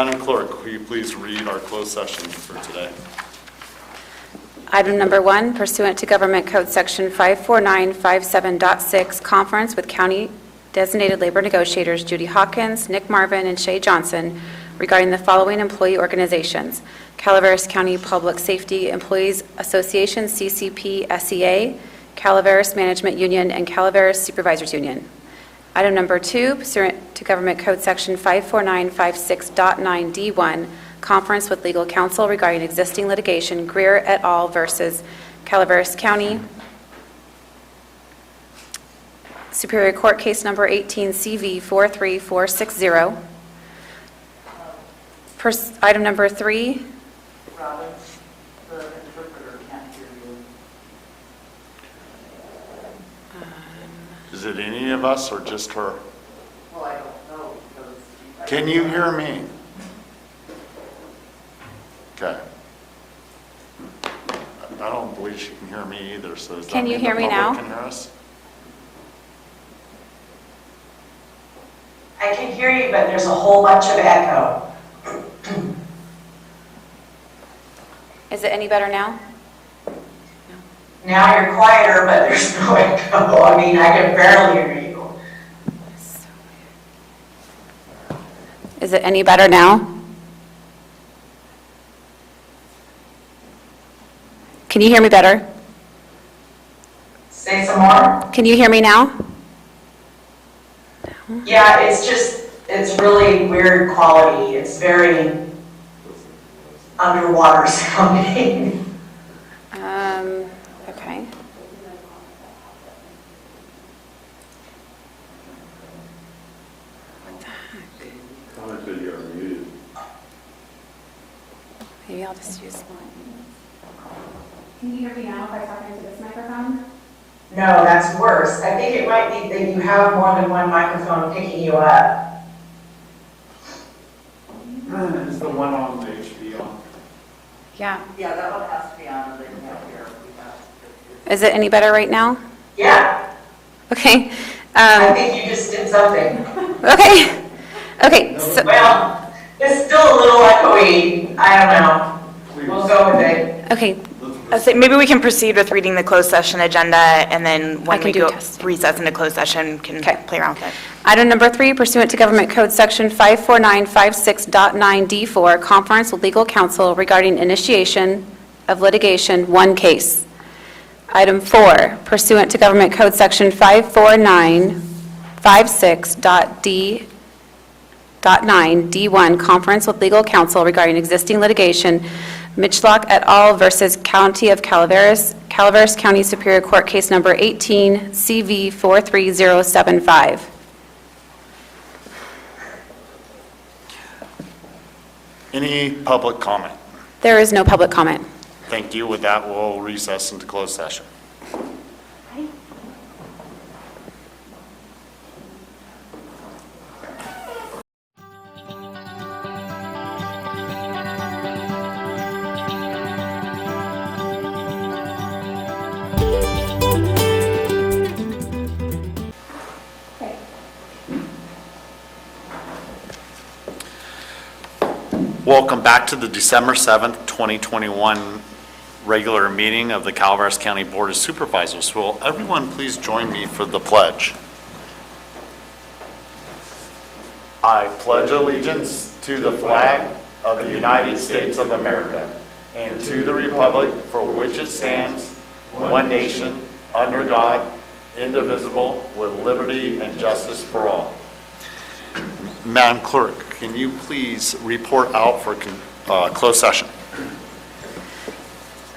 Madam Clerk, will you please read our closed session for today? Item number 1, pursuant to Government Code Section 54957.6, conference with county designated labor negotiators Judy Hawkins, Nick Marvin, and Shay Johnson regarding the following employee organizations: Calaveras County Public Safety Employees Association, CCP SEA, Calaveras Management Union, and Calaveras Supervisors Union. Item number 2, pursuant to Government Code Section 54956.9D1, conference with legal counsel regarding existing litigation, Greer et al. Versus Calaveras County, Superior Court Case Number 18 CV 43460. Item number 3. Robin, the interpreter can't hear you. Is it any of us or just her? Well, I don't know because. Can you hear me? Okay. I don't believe she can hear me either, so does that Can you mean hear the me public now? can hear us? I can hear you, but there's a whole bunch of echo. Is it any better now? Now you're quieter, but there's no echo. I mean, I can barely hear you. Is it any better now? Can you hear me better? Say some more. Can you hear me now? Yeah, it's really weird quality. It's very underwater sounding. Okay. What the heck? You're muted. Maybe I'll just use one. Can you hear me now if I talk into this microphone? No, that's worse. I think it might be that you have more than one microphone picking you up. Is the one on the HB on? Yeah. Yeah, that one has to be on, and then you have here. Is it any better right now? Yeah, Okay. I think you just did something. Okay. Okay. So, Well, it's still a little echoey. I don't know. We'll go with it. okay. Maybe we can proceed with reading the closed session agenda, and then when can we do go testing. recess into closed session, can Okay. play around with it. Item number 3, pursuant to Government Code Section 54956.9D4, conference with legal counsel regarding initiation of litigation, one case. Item 4, pursuant to Government Code Section 54956.9D1, conference with legal counsel regarding existing litigation, Mitchlock et al. Versus County of Calaveras, Calaveras County Superior Court Case Number 18 CV 43075. Any public comment? There is no public comment. Thank you. With that, we'll recess into closed session. Welcome back to the December 7th, 2021 regular meeting of the Calaveras County Board of Supervisors. Will everyone please join me for the pledge? I pledge allegiance to the flag of the United States of America and to the republic for which it stands, one nation, under God, indivisible, with liberty and justice for all. Madam Clerk, can you please report out for closed session?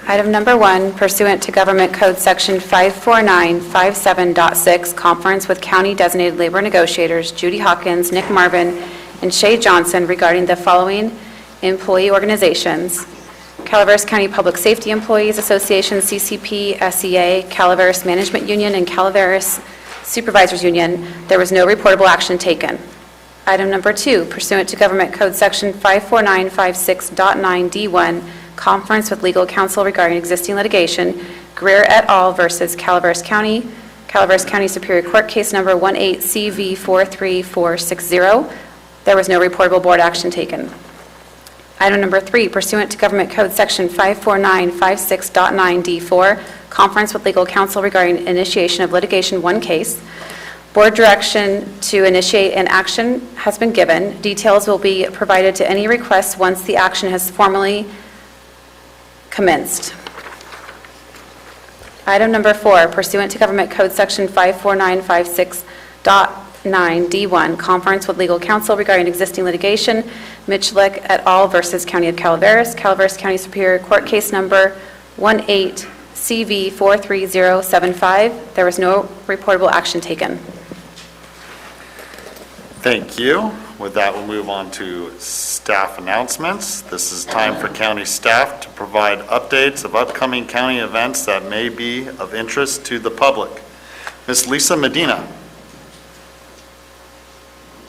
Item number 1, pursuant to Government Code Section 54957.6, conference with county designated labor negotiators Judy Hawkins, Nick Marvin, and Shay Johnson regarding the following employee organizations: Calaveras County Public Safety Employees Association, CCP SEA, Calaveras Management Union, and Calaveras Supervisors Union. There was no reportable action taken. Item number 2, pursuant to Government Code Section 54956.9D1, conference with legal counsel regarding existing litigation, Greer et al. Versus Calaveras County, Calaveras County Superior Court Case Number 18 CV 43460. There was no reportable board action taken. Item number 3, pursuant to Government Code Section 54956.9D4, conference with legal counsel regarding initiation of litigation 1 case. Board direction to initiate an action has been given. Details will be provided to any requests once the action has formally commenced. Item number 4, pursuant to Government Code Section 54956.9D1, conference with legal counsel regarding existing litigation, Mitchlick et al. Versus County of Calaveras, Calaveras County Superior Court Case Number 18CV43075. There was no reportable action taken. Thank you. With that, we'll move on to staff announcements. This is time for county staff to provide updates of upcoming county events that may be of interest to the public. Ms. Lisa Medina.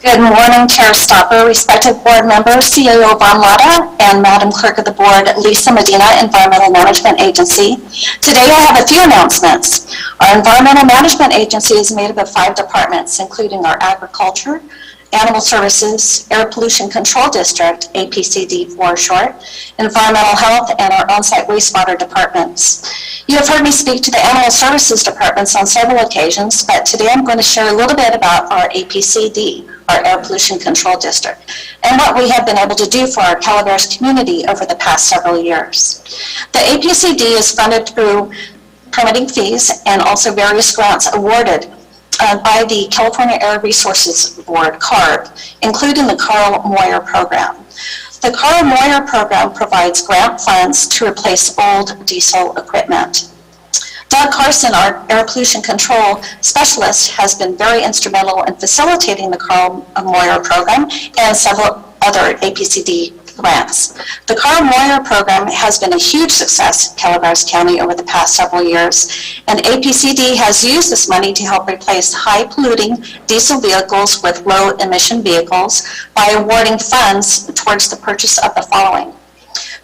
Good morning, Chair Stopper, respected board members, CAO Von Latta, and Madam Clerk of the Board, Lisa Medina, Environmental Management Agency. Today I have a few announcements. Our Environmental Management Agency is made up of 5 departments, including our Agriculture, Animal Services, Air Pollution Control District, APCD for short, Environmental Health, and our on-site wastewater departments. You have heard me speak to the Animal Services departments on several occasions, but today I'm going to share a little bit about our APCD, our Air Pollution Control District, and what we have been able to do for our Calaveras community over the past several years. The APCD is funded through permitting fees and also various grants awarded by the California Air Resources Board, CARB, including the Carl Moyer program. The Carl Moyer program provides grant funds to replace old diesel equipment. Doug Carson, our air pollution control specialist, has been very instrumental in facilitating the Carl Moyer program and several other APCD grants. The Carl Moyer program has been a huge success in Calaveras County over the past several years, and APCD has used this money to help replace high-polluting diesel vehicles with low-emission vehicles by awarding funds towards the purchase of the following: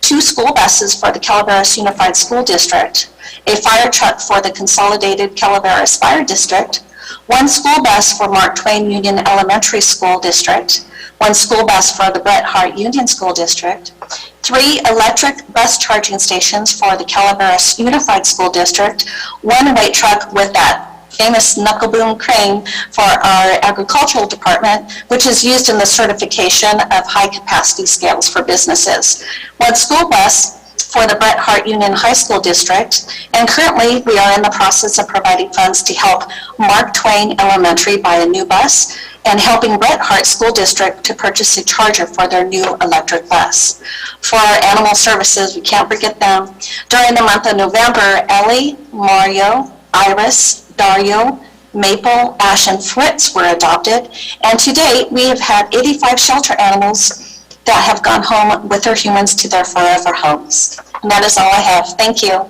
2 school buses for the Calaveras Unified School District, a fire truck for the Consolidated Calaveras Fire District, 1 school bus for Mark Twain Union Elementary School District, 1 school bus for the Bret Hart Union School District, 3 electric bus charging stations for the Calaveras Unified School District, 1 weight truck with that famous knuckle boom crane for our agricultural department, which is used in the certification of high capacity scales for businesses, 1 school bus for the Bret Hart Union High School District, and currently we are in the process of providing funds to help Mark Twain Elementary buy a new bus and helping Bret Hart School District to purchase a charger for their new electric bus. For our animal services, we can't forget them. During the month of November, Ellie, Mario, Iris, Dario, Maple, Ash, and Fritz were adopted, and to date we have had 85 shelter animals that have gone home with their humans to their forever homes. And that is all I have. Thank you.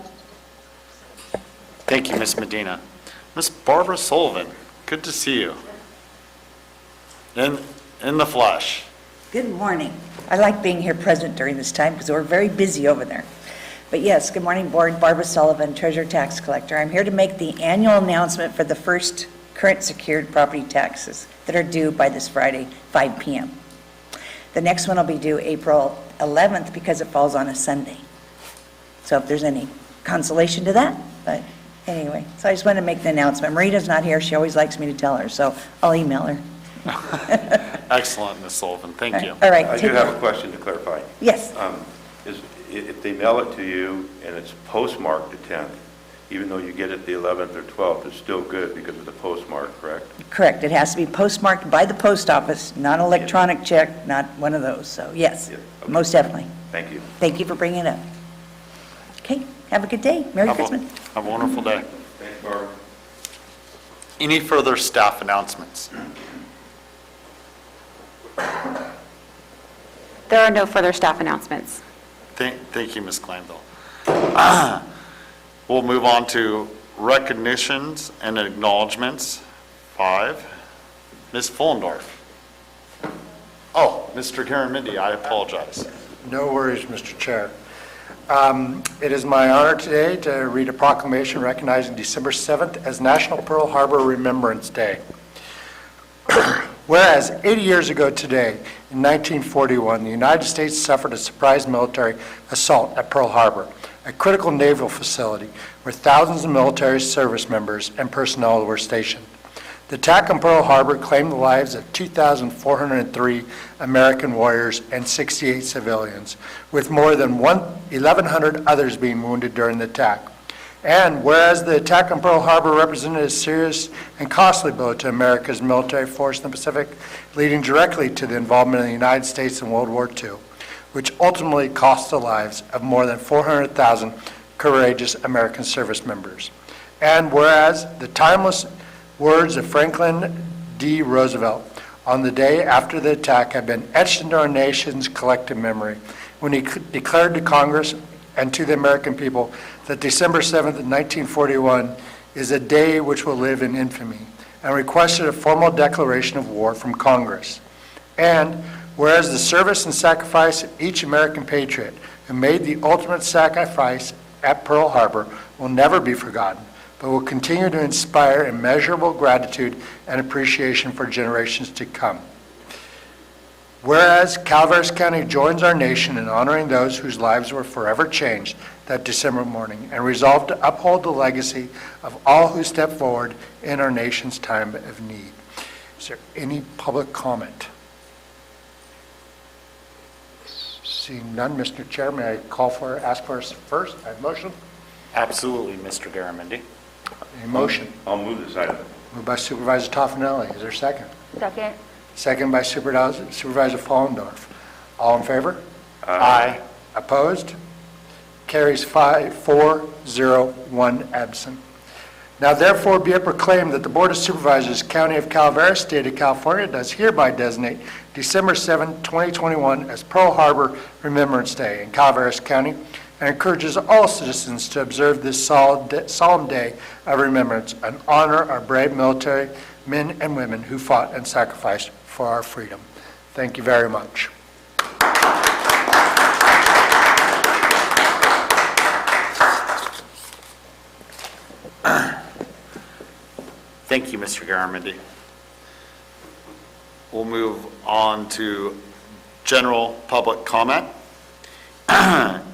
Thank you, Ms. Medina. Ms. Barbara Sullivan, good to see you. In the flesh. Good morning. I like being here present during this time because we're very busy over there. But yes, good morning, Board. Barbara Sullivan, Treasurer Tax Collector. I'm here to make the annual announcement for the first current secured property taxes that are due by this Friday, 5 p.m. The next one will be due April 11th because it falls on a Sunday. So if there's any consolation to that, but anyway, so I just want to make the announcement. Marita's not here. She always likes me to tell her, so I'll email her. Excellent, Ms. Sullivan. Thank you. All right. I do have a question to clarify. Yes. If they mail it to you and it's postmarked the 10th, even though you get it the 11th or 12th, it's still good because of the postmark, correct? Correct. It has to be postmarked by the post office, not electronic check, not one of those. So yes, Yeah, okay. most definitely. Thank you. Thank you for bringing it up. Okay, have a good day. Merry Christmas. Have a wonderful day. Thanks, Barbara. Any further staff announcements? There are no further staff announcements. Thank you, Ms. Glanville. We'll move on to recognitions and acknowledgements. 5. Ms. Fullendorf. Oh, Mr. Garamendi, I apologize. No worries, Mr. Chair. It is my honor today to read a proclamation recognizing December 7th as National Pearl Harbor Remembrance Day. Whereas 80 years ago today, in 1941, the United States suffered a surprise military assault at Pearl Harbor, a critical naval facility where thousands of military service members and personnel were stationed. The attack on Pearl Harbor claimed the lives of 2,403 American warriors and 68 civilians, with more than 1,100 others being wounded during the attack. And whereas the attack on Pearl Harbor represented a serious and costly blow to America's military force in the Pacific, leading directly to the involvement of the United States in World War II, which ultimately cost the lives of more than 400,000 courageous American service members. And whereas the timeless words of Franklin D. Roosevelt on the day after the attack have been etched into our nation's collective memory, when he declared to Congress and to the American people that December 7th, 1941 is a day which will live in infamy, and requested a formal declaration of war from Congress. And whereas the service and sacrifice of each American patriot who made the ultimate sacrifice at Pearl Harbor will never be forgotten, but will continue to inspire immeasurable gratitude and appreciation for generations to come. Whereas Calaveras County joins our nation in honoring those whose lives were forever changed that December morning, and resolved to uphold the legacy of all who stepped forward in our nation's time of need. Is there any public comment? Seeing none, Mr. Chair, may I ask for a first? I have motion. Absolutely, Mr. Garamendi. A motion. I'll move this item. Moved by Supervisor Toffenelli. Is there a second? Second. Second by Supervisor Fallendorf. All in favor? Aye. Opposed? Carries 5-4, 1 absent. Now therefore be it proclaimed that the Board of Supervisors, County of Calaveras, State of California, does hereby designate December 7, 2021 as Pearl Harbor Remembrance Day in Calaveras County, and encourages all citizens to observe this solemn day of remembrance and honor our brave military men and women who fought and sacrificed for our freedom. Thank you very much. Thank you, Mr. Garamendi. We'll move on to general public comment.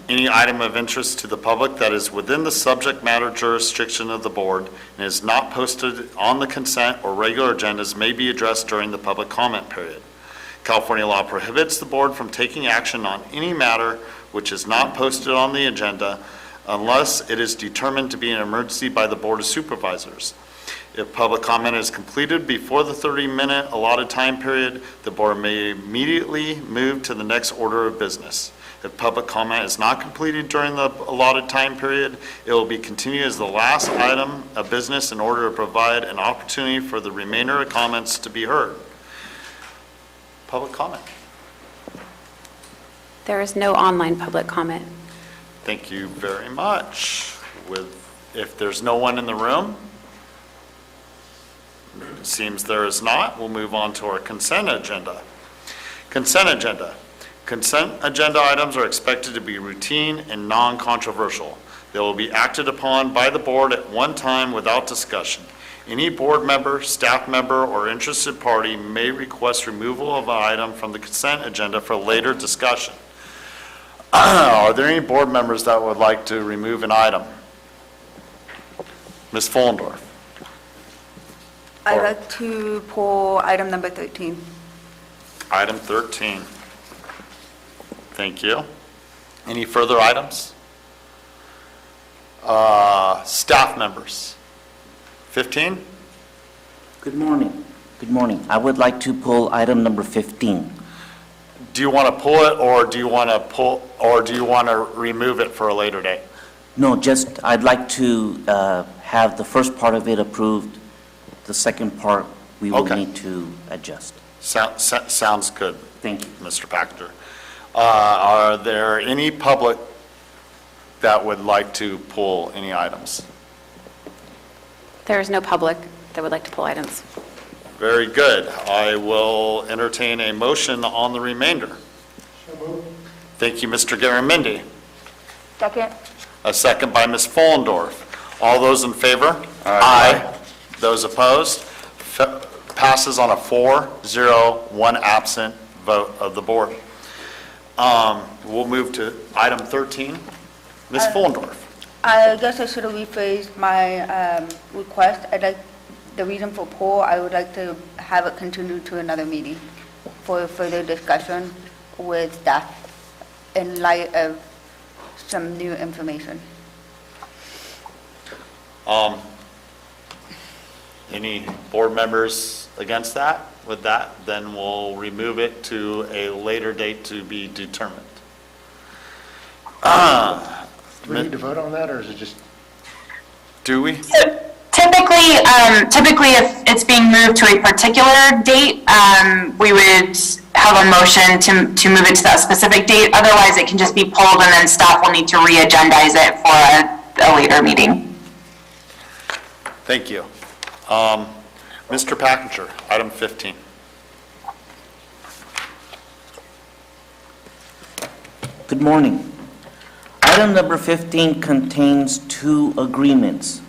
Any item of interest to the public that is within the subject matter jurisdiction of the board and is not posted on the consent or regular agendas may be addressed during the public comment period. California law prohibits the board from taking action on any matter which is not posted on the agenda unless it is determined to be an emergency by the Board of Supervisors. If public comment is completed before the 30-minute allotted time period, the board may immediately move to the next order of business. If public comment is not completed during the allotted time period, it will be continued as the last item of business in order to provide an opportunity for the remainder of comments to be heard. Public comment. There is no online public comment. Thank you very much. If there's no one in the room, it seems there is not, we'll move on to our consent agenda. Consent agenda. Consent agenda items are expected to be routine and non-controversial. They will be acted upon by the board at one time without discussion. Any board member, staff member, or interested party may request removal of an item from the consent agenda for later discussion. Are there any board members that would like to remove an item? Ms. Fullendorf. I'd like to pull item number 13. Item 13. Thank you. Any further items? Staff members. 15? Good morning. Good morning. I would like to pull item number 15. Do you want to pull it, or do you want to remove it for a later date? No, just I'd like to have the first part of it approved. The second part we will need to adjust. Sounds good. Thank you. Mr. Pachter. Are there any public that would like to pull any items? There is no public that would like to pull items. Very good. I will entertain a motion on the remainder. Thank you, Mr. Garamendi. Second. A second by Ms. Fullendorf. All those in favor? Aye. Those opposed? passes on a 4-0, 1 absent vote of the board. We'll move to item 13. Ms. Fullendorf. I guess I should have rephrased my request. The reason for pull, I would like to have it continue to another meeting for further discussion with staff in light of some new information. Any board members against that? With that, then we'll remove it to a later date to be determined. Do we need to vote on that, or is it just? Do we? Typically, if it's being moved to a particular date, we would have a motion to move it to that specific date. Otherwise, it can just be pulled and then staff will need to re-agendize it for a later meeting. Thank you. Mr. Packinger, item 15. Good morning. Item number 15 contains 2 agreements.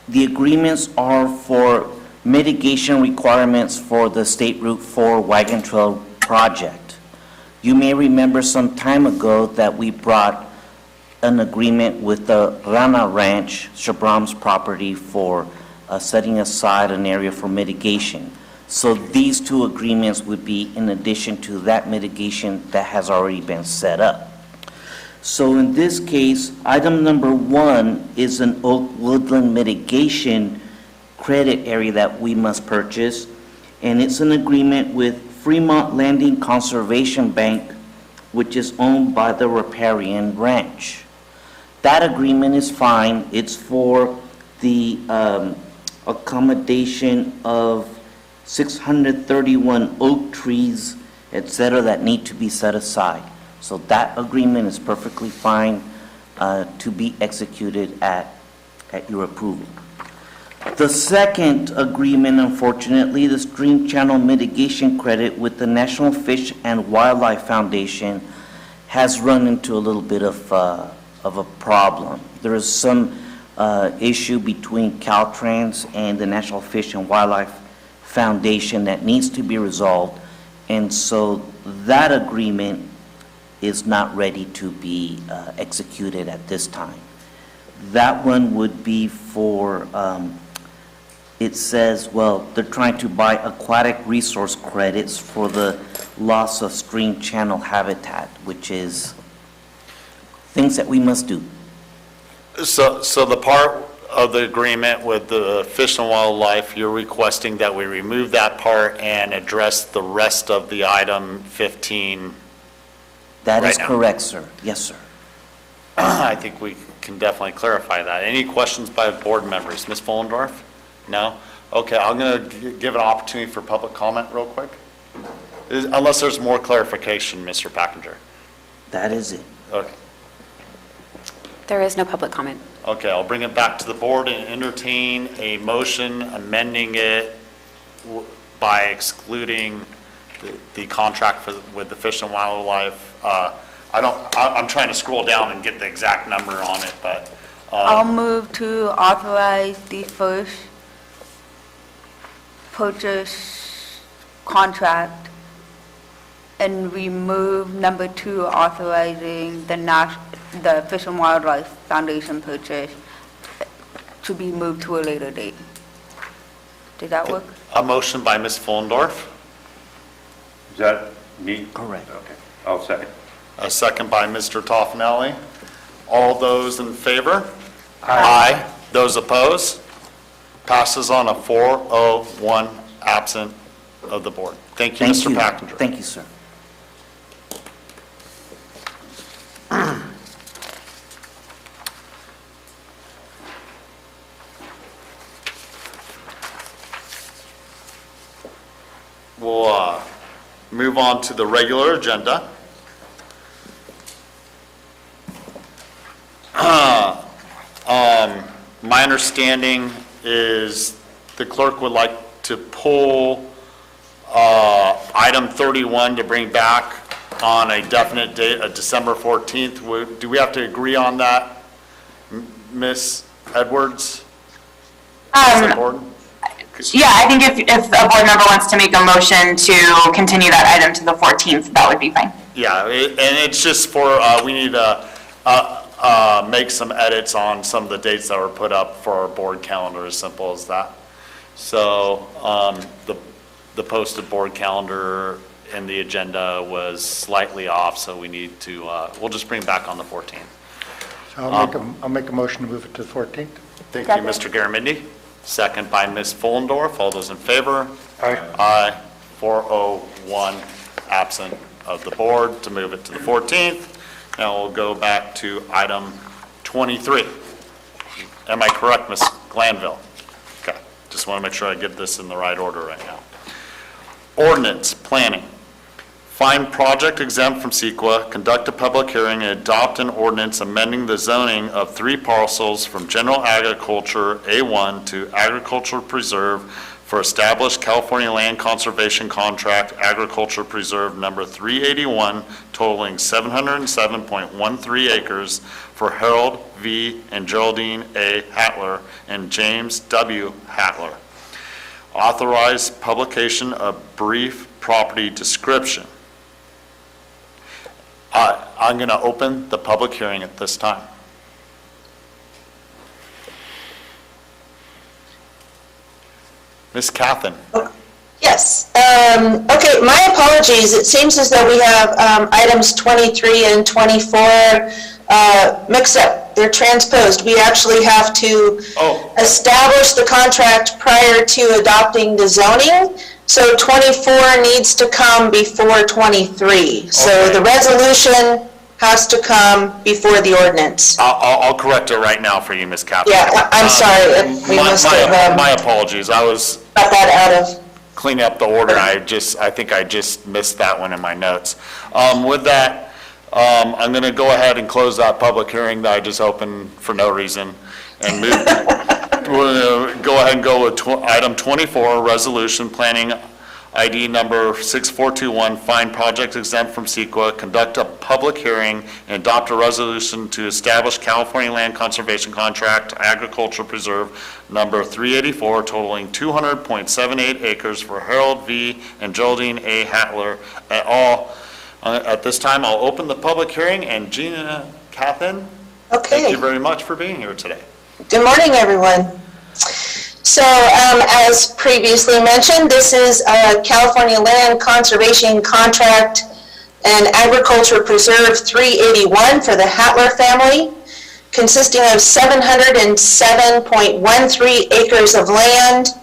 The agreements are for mitigation requirements for the State Route 4 Wagon Trail project. You may remember some time ago that we brought an agreement with the Rana Ranch, Shabram's property, for setting aside an area for mitigation. So these 2 agreements would be in addition to that mitigation that has already been set up. So in this case, item number 1 is an oak woodland mitigation credit area that we must purchase, and it's an agreement with Fremont Landing Conservation Bank, which is owned by the Riparian Ranch. That agreement is fine. It's for the accommodation of 631 oak trees, etc., that need to be set aside. So that agreement is perfectly fine to be executed at your approval. The second agreement, unfortunately, the Stream Channel Mitigation Credit with the National Fish and Wildlife Foundation, has run into a little bit of a problem. There is some issue between Caltrans and the National Fish and Wildlife Foundation that needs to be resolved, and so that agreement is not ready to be executed at this time. That one would be for, it says, well, they're trying to buy aquatic resource credits for the loss of stream channel habitat, which is things that we must do. So the part of the agreement with the Fish and Wildlife, you're requesting that we remove that part and address the rest of the item 15. That is Right now. correct, sir. Yes, sir. I think we can definitely clarify that. Any questions by board members? Ms. Fullendorf? No? Okay, I'm going to give an opportunity for public comment real quick. Unless there's more clarification, Mr. Packinger. That is it. Okay. There is no public comment. Okay, I'll bring it back to the board and entertain a motion amending it by excluding the contract with the Fish and Wildlife. I'm trying to scroll down and get the exact number on it, but. I'll move to authorize the first purchase contract and remove number 2, authorizing the Fish and Wildlife Foundation purchase to be moved to a later date. Did that work? A motion by Ms. Fullendorf, Is that me? Correct. Okay, I'll second. a second by Mr. Toffenelli. All those in favor? Aye. Those opposed? Passes on a 4-0-1 absent of the board. Thank you, Mr. Packinger. Thank you, sir. We'll move on to the regular agenda. My understanding is the clerk would like to pull item 31 to bring back on a definite date of December 14th. Do we have to agree on that, Ms. Edwards? Is that important? Yeah, I think if a board member wants to make a motion to continue that item to the 14th, that would be fine. Yeah, and it's just for, we need to make some edits on some of the dates that were put up for our board calendar, as simple as that. So the posted board calendar and the agenda was slightly off, so we need to, we'll just bring it back on the 14th. So I'll make a motion to move it to the 14th. Thank you, Mr. Garamendi. Second by Ms. Fullendorf. All those in favor? Aye. Aye. 401 absent of the board to move it to the 14th. Now we'll go back to item 23. Am I correct, Ms. Glanville? Okay. Just want to make sure I get this in the right order right now. Ordinance, planning. Find project exempt from Sequa, conduct a public hearing, and adopt an ordinance amending the zoning of 3 parcels from general agriculture A1 to agriculture preserve for established California land conservation contract agriculture preserve number 381 totaling 707.13 acres for Harold V. and Geraldine A. Hatler and James W. Hatler. Authorize publication of brief property description. I'm going to open the public hearing at this time. Ms. Cathin. Yes. Okay, my apologies. It seems as though we have items 23 and 24 mixed up. They're transposed. We actually have to establish the contract prior to adopting the zoning. So 24 needs to come before 23. So the resolution has to come before the ordinance. I'll correct it right now for you, Ms. Cathin. Yeah, I'm sorry. We must have my apologies. I was got that out of cleaning up the order. I think I just missed that one in my notes. With that, I'm going to go ahead and close that public hearing that I just opened for no reason and move. We'll go ahead and go with item 24, resolution planning ID number 6421, find project exempt from Sequa, conduct a public hearing, and adopt a resolution to establish California land conservation contract agriculture preserve number 384 totaling 200.78 acres for Harold V. and Geraldine A. Hatler et al. At this time, I'll open the public hearing, and Gina Cathin, thank you very much for being here today. Good morning, everyone. So, as previously mentioned, this is a California Land Conservation Contract and Agriculture Preserve 381 for the Hatler family, consisting of 707.13 acres of land,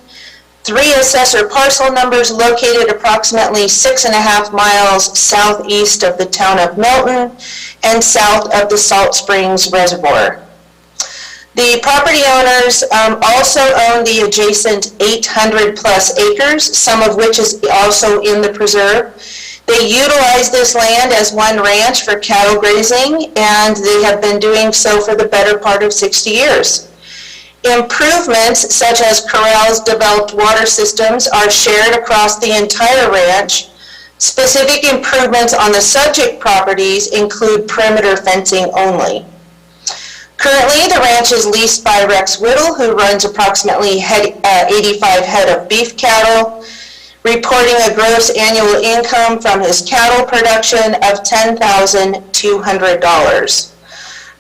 3 assessor parcel numbers located approximately 6.5 miles southeast of the town of Milton and south of the Salt Springs Reservoir. The property owners also own the adjacent 800 plus acres, some of which is also in the preserve. They utilize this land as one ranch for cattle grazing, and they have been doing so for the better part of 60 years. Improvements such as corrals, developed water systems are shared across the entire ranch. Specific improvements on the subject properties include perimeter fencing only. Currently, the ranch is leased by Rex Whittle, who runs approximately 85 head of beef cattle, reporting a gross annual income from his cattle production of $10,200.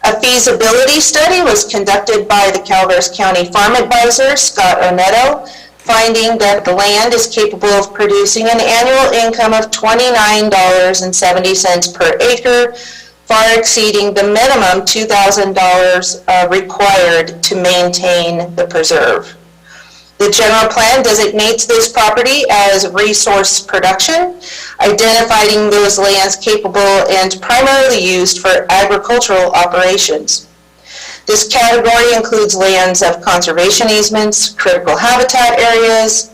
A feasibility study was conducted by the Calaveras County Farm Advisor, Scott Onetto, finding that the land is capable of producing an annual income of $29.70 per acre, far exceeding the minimum $2,000 required to maintain the preserve. The general plan designates this property as resource production, identifying those lands capable and primarily used for agricultural operations. This category includes lands of conservation easements, critical habitat areas,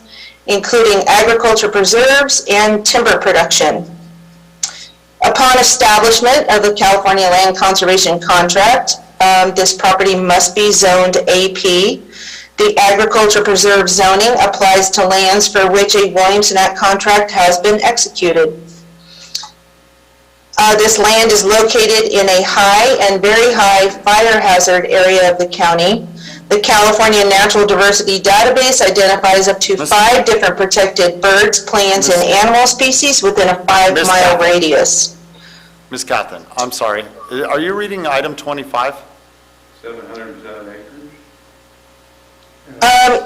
including agriculture preserves and timber production. Upon establishment of the California Land Conservation Contract, this property must be zoned AP. The agriculture preserve zoning applies to lands for which a Williamson Act contract has been executed. This land is located in a high and very high fire hazard area of the county. The California Natural Diversity Database identifies up to 5 different protected birds, plants, and animal species within a 5-mile radius. Ms. Catherine, I'm sorry. Are you reading item 25? 707 acres?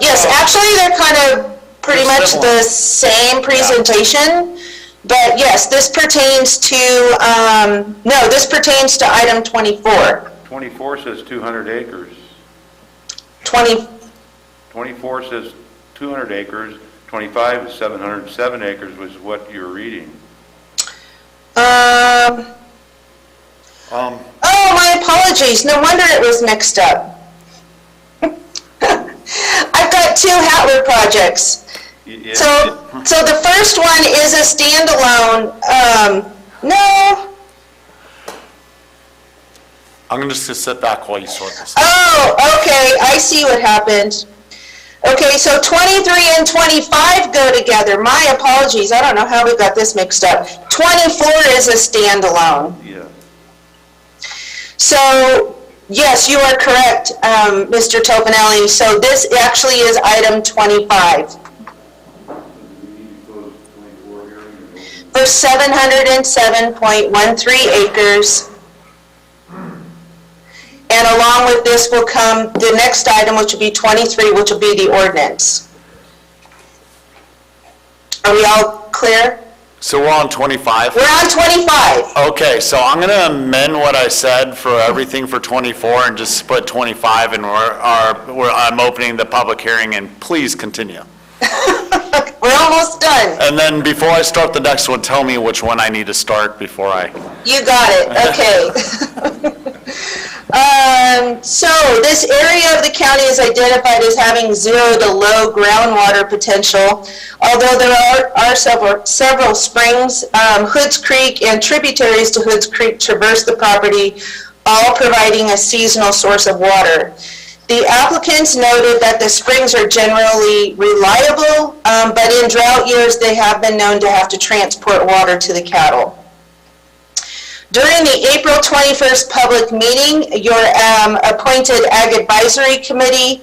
Yes, actually, they're kind of pretty They're much similar. the same presentation, but yes, this pertains to, no, this pertains to item 24. 24 says 200 acres. 24 says 200 acres, 25 is 707 acres was what you're reading. Oh, my apologies. No wonder it was mixed up. I've got 2 Hatler projects. Yeah. So the first one is a standalone, no. I'm just going to sit back while you sort this. Oh, okay, I see what happened. Okay, so 23 and 25 go together. My apologies, I don't know how we got this mixed up. 24 is a standalone. Yeah. So, yes, you are correct, Mr. Topanelli. So this actually is item 25. For 707.13 acres. And along with this will come the next item, which will be 23, which will be the ordinance. Are we all clear? So we're on 25? We're on 25. Okay, so I'm going to amend what I said for everything for 24 and just put 25, and I'm opening the public hearing, and please continue. We're almost done. And then before I start the next one, tell me which one I need to start before I... You got it, okay. So this area of the county is identified as having 0 to low groundwater potential, although there are several springs. Hoods Creek and tributaries to Hoods Creek traverse the property, all providing a seasonal source of water. The applicants noted that the springs are generally reliable, but in drought years they have been known to have to transport water to the cattle. During the April 21st public meeting, your appointed Ag Advisory Committee,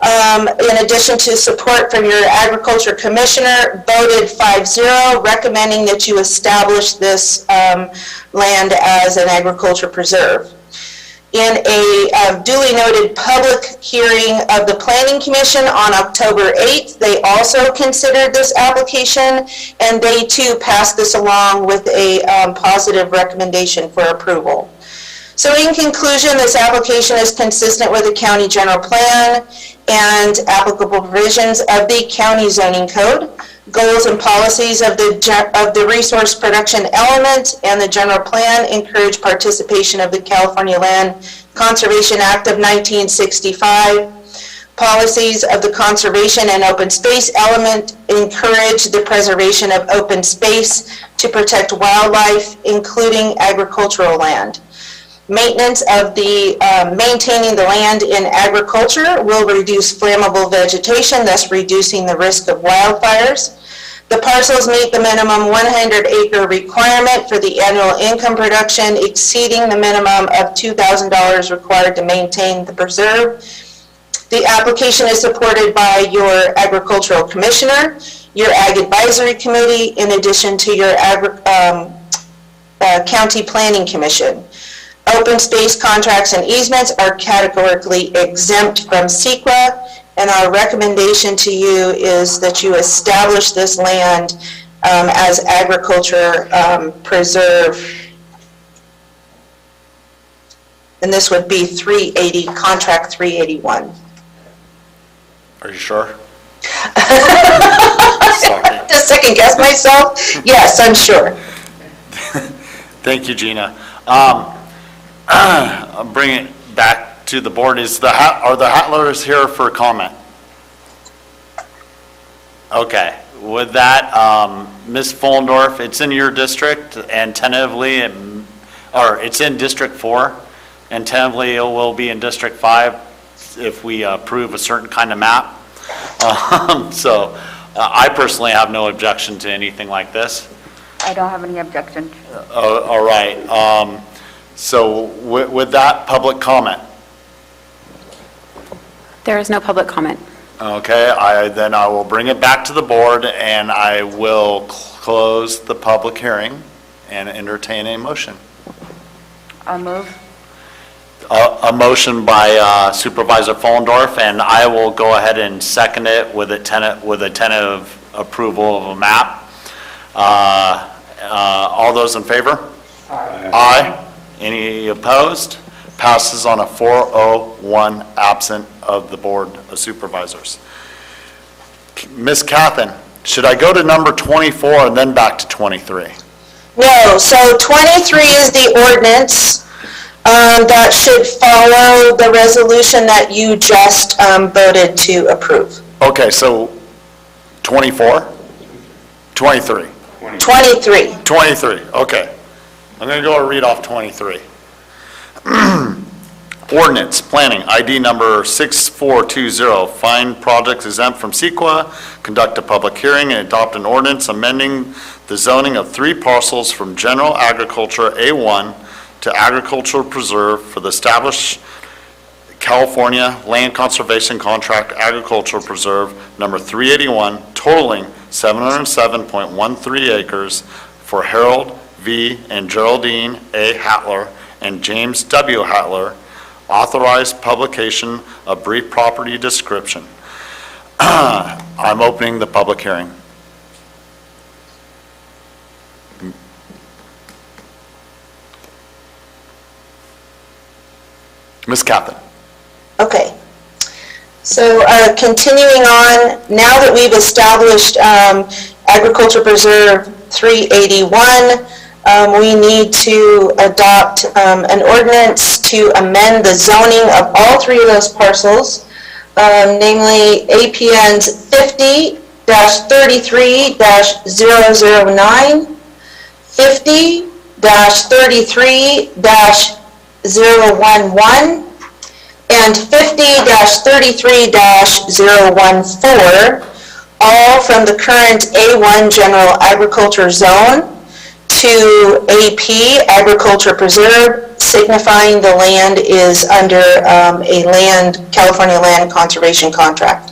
in addition to support from your Agriculture Commissioner, voted 5-0, recommending that you establish this land as an agriculture preserve. In a duly noted public hearing of the Planning Commission on October 8th, they also considered this application, and they too passed this along with a positive recommendation for approval. So in conclusion, this application is consistent with the county general plan and applicable provisions of the county zoning code, goals and policies of the resource production element and the general plan encourage participation of the California Land Conservation Act of 1965. Policies of the conservation and open space element encourage the preservation of open space to protect wildlife, including agricultural land. Maintenance of the maintaining the land in agriculture will reduce flammable vegetation, thus reducing the risk of wildfires. The parcels meet the minimum 100-acre requirement for the annual income production exceeding the minimum of $2,000 required to maintain the preserve. The application is supported by your Agricultural Commissioner, your Ag Advisory Committee, in addition to your County Planning Commission. Open space contracts and easements are categorically exempt from Sequa, and our recommendation to you is that you establish this land as agriculture preserve. And this would be 380, contract 381. Are you sure? Sorry. Just second guess myself? Yes, I'm sure. Thank you, Gina. I'll bring it back to the board. Are the Hatlers here for comment? Okay. With that, Ms. Fullendorf, it's in your district and tentatively, or it's in District 4, and tentatively it will be in District 5 if we approve a certain kind of map. So I personally have no objection to anything like this. I don't have any objections. All right. So with that, public comment. There is no public comment. Okay, then I will bring it back to the board, and I will close the public hearing and entertain a motion. I'll move. A motion by Supervisor Follendorf, and I will go ahead and second it with a tentative approval of a map. All those in favor? Aye. Any opposed? Passes on a 401 absent of the Board of Supervisors. Ms. Cathan, should I go to number 24 and then back to 23? No, so 23 is the ordinance that should follow the resolution that you just voted to approve. Okay, so 24? 23? 23. 23, okay. I'm going to go and read off 23. Ordinance, planning, ID number 6420, find projects exempt from Sequa, conduct a public hearing and adopt an ordinance amending the zoning of 3 parcels from general agriculture A1 to agricultural preserve for the established California Land Conservation Contract Agricultural Preserve number 381, totaling 707.13 acres for Harold V. and Geraldine A. Hatler and James W. Hatler, authorized publication of brief property description. I'm opening the public hearing. Ms. Capita. Okay. So continuing on, now that we've established Agriculture Preserve 381, we need to adopt an ordinance to amend the zoning of all 3 of those parcels, namely APNs 50-33-009, 50-33-011, and 50-33-014, all from the current A1 General Agriculture Zone to AP Agriculture Preserve, signifying the land is under a California Land Conservation Contract.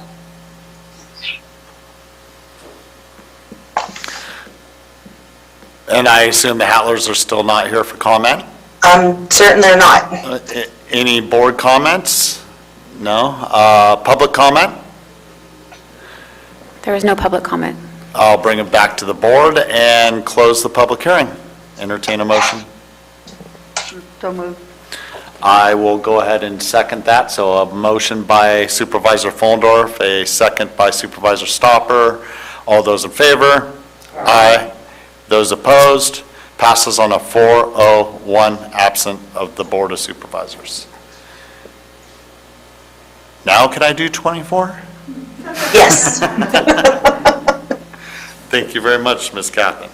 And I assume the Hatlers are still not here for comment? I'm certain they're not. Any board comments? No? Public comment? There is no public comment. I'll bring it back to the board and close the public hearing. Entertain a motion. So move. I will go ahead and second that. So a motion by Supervisor Follendorf, a second by Supervisor Stopper. All those in favor? Aye. Those opposed? Passes on a 401 absent of the Board of Supervisors. Now can I do 24? Yes. Thank you very much, Ms. Kaplan.